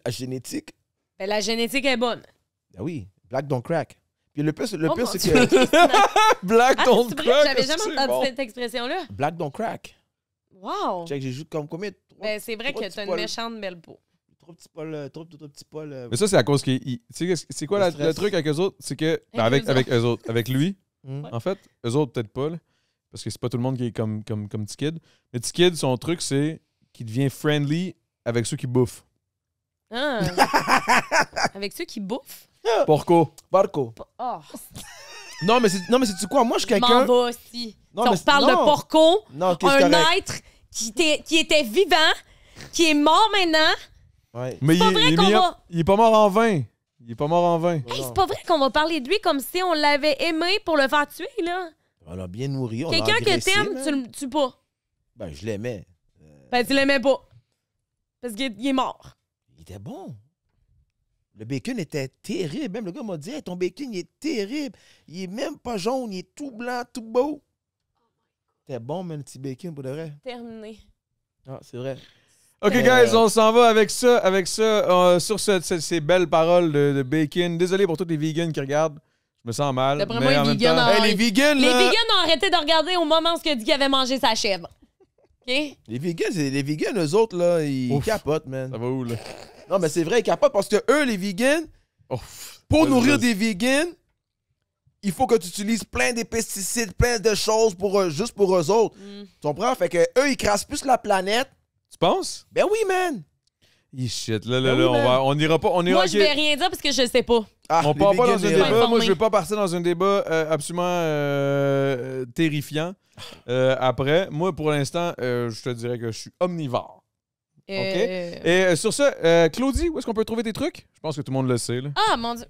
la génétique. Ben, la génétique est bonne. Ben oui. Black don't crack. Puis le pire, Oh, c'est mon que Dieu. Black Ah, don't c'est vrai, crack. j'avais est-ce que jamais c'est entendu bon? cette expression-là. Black don't crack. Wow. Check, j'ai juste comme combien? Ben, c'est vrai trois que petits t'as une poils. méchante belle peau. Trop petits poils, trop petits poils. Mais ça, c'est à cause qu'il. Tu sais, c'est quoi Le le stress. truc avec eux autres? C'est que. ben, Avec avec eux eux autres. Avec lui, Hmm. en fait, eux autres, peut-être pas, là, parce que c'est pas tout le monde qui est comme T-Kid. Mais T-Kid, son truc, c'est qu'il devient friendly avec ceux qui bouffent. Ah. Avec ceux qui bouffent. Porco. Barco. Oh, Non, mais c'est quoi? Moi, je suis je m'en quelqu'un. vais aussi. Non, Si on mais parle de non. porco, Non, qu'est-ce un correct. être qui était vivant, qui est mort maintenant. Ouais. Mais pas vrai qu'on va- il est pas mort en vain. Il est pas mort en vain. Hey, c'est pas vrai qu'on va parler de lui comme si on l'avait aimé pour le faire tuer, là. On l'a bien nourri. On l'a Quelqu'un que engraissé, t'aimes, man. tu le tues pas. Ben, je l'aimais. Ben, tu l'aimais pas. Parce qu'il est mort. Il était bon. Le bacon était terrible. Même le gars m'a dit, hey, ton bacon, il est terrible. Il est même pas jaune, il est tout blanc, tout beau. C'était bon, même, le petit bacon, pour de vrai. Terminé. Ah, c'est vrai. OK, guys, on s'en va avec ça. Sur ces belles paroles de bacon. Désolé pour tous les vegans qui regardent. Je me sens mal. D'après mais moi, en les même vegans temps- en- Hey, les vegans, Les là. vegans ont arrêté de regarder au moment où il a dit qu'il avait mangé sa chèvre. OK? Les vegans, eux autres, là, ils Ouf. capotent, man. Ça va où, là? Non, mais c'est vrai, ils capotent parce que eux, les vegans, Ouf. pour Vas-y, nourrir vas-y. des vegans, il faut que tu utilises plein de pesticides, plein de choses juste pour eux autres. Tu comprends? Fait que eux, ils crassent plus la planète. Tu penses? Ben oui, man! Shit, là, Ben oui, man. on ira pas. On ira, Moi, je vais rien dire parce que je sais pas. Ah, On les part pas vegans, dans un les- débat. informés. Moi, je vais pas partir dans un débat absolument terrifiant. Après, moi, pour l'instant, je te dirais que je suis omnivore. Et sur ça, Claudie, où est-ce qu'on peut trouver tes trucs? Je pense que tout le monde le sait, là. Ah, mon Dieu,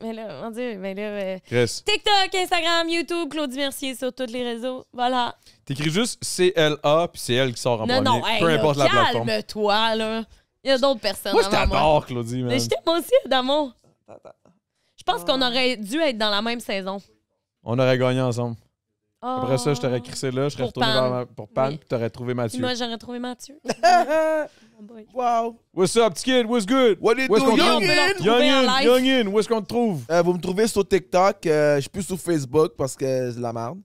mais là, Chris, TikTok, Instagram, YouTube, Claudie Mercier sur tous les réseaux. Voilà. t'écris juste CLA, puis c'est elle qui sort en Non, premier. non, hey, peu là, importe la plateforme. calme-toi, là. Il y a d'autres personnes Moi, je avant moi. t'adore, Claudie, man. Mais je t'aime aussi, Adamo. Je pense qu'on aurait dû être dans la même saison. On aurait gagné ensemble. Après ça, je t'aurais crissé. crissé là, je serais Pour retourné Pan. pour Pan, Oui. puis t'aurais trouvé Mathieu. Moi, j'aurais trouvé Mathieu. Oh boy. Wow! What's up, petit kid? What's good? What it Où est-ce do, qu'on te on trouve? peut le youngin? retrouver en live. Youngin, où est-ce qu'on te trouve? Vous me trouvez sur TikTok. Je suis plus sur Facebook parce que c'est de la merde.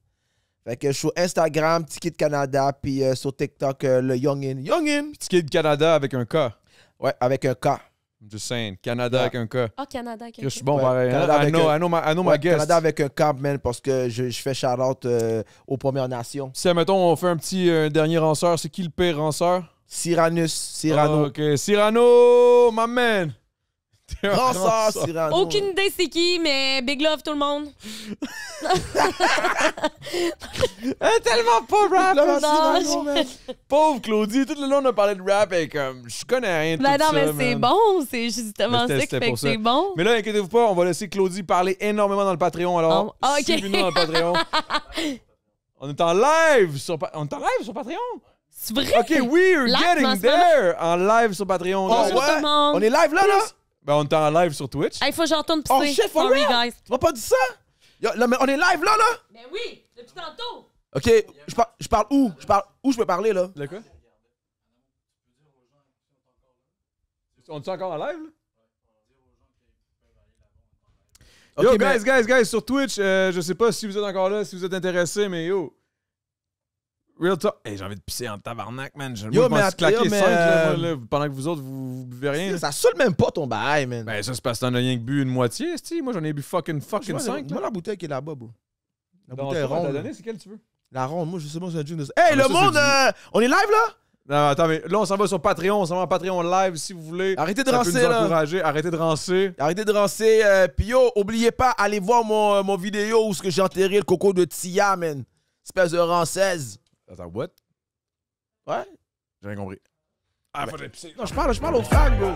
Fait que je suis sur Instagram, Ticket Canada, puis sur TikTok, le Youngin. Youngin! Petit kid Canada avec un K. Ouais, avec un K. I'm just saying. Canada Yeah. avec un K. Ah, Canada. Je suis bon, Ouais, pareil. hein? Canada I avec know, un- I know my Ouais, guest. Canada avec un K, man, parce que je fais shout-out aux Premières Nations. Si, admettons, on fait un petit dernier ranceur, c'est qui le pire ranceur? Cyrano. Ah, OK. Cyrano, my man. Ransard Cyrano. Aucune idée c'est qui, mais big love tout le monde. Elle est tellement pas rap! Là, Non, Cyrano, man. Pauvre Claudie, tout le long on a parlé de rap et comme, je connais rien de Ben tout non, ça, mais c'est man. bon, c'est justement Mais ça qui c'était fait pour que ça. c'est bon. Mais là, inquiétez-vous pas, on va laisser Claudie parler énormément dans le Patreon, alors Ah, ok. suivez-nous dans le Patreon. On est en live sur Patreon? C'est vrai? OK, we're Live en getting ce there! En live sur Patreon. Oh, guys. Bonjour ouais? tout le monde. On est live là? Ben, on est en live sur Twitch. Hey, faut que je retourne pisser. Oh shit, for Sorry, real? guys. Tu m'as pas dit ça? Yo, là, mais on est live là? Ben oui, depuis tantôt. OK, je parle où? Où je peux parler là? De quoi? On est encore en live, là? OK, Yo, mais- guys, sur Twitch, je sais pas si vous êtes encore là, si vous êtes intéressés, mais yo. Real talk. Hey, j'ai envie de pisser en tabarnak, man. Moi, Yo, je m'en mais suis claqué yo, mais, 5, là, moi, là, pendant que vous autres, vous buvez rien. Ça saoule même pas ton bail, man. Ben, ça, c'est parce que t'en as rien que bu une moitié, c'ti. Moi, j'en ai bu fucking 5. Moi, la bouteille qui est là-bas, bro. La Dans bouteille le ronde. t'as là. donné, c'est quelle tu veux? La ronde, moi, je sais pas si c'est un drink de ça. Hey, Ah, mais le ça, monde, c'est on est live là? Non, attends, mais là, on s'en va sur Patreon. On s'en va en Patreon live si vous voulez. Arrêtez de Ça peut rancer, nous là. encourager. Arrêtez de rancer. Arrêtez de rancer. Puis yo, oubliez pas, allez voir mon vidéo où j'ai enterré le coco de Tia, man. Espèce de rançaise. Attends, what? Ouais? J'ai rien compris. Ah, faut que j'aille pisser. Non, je parle aux fans, bro.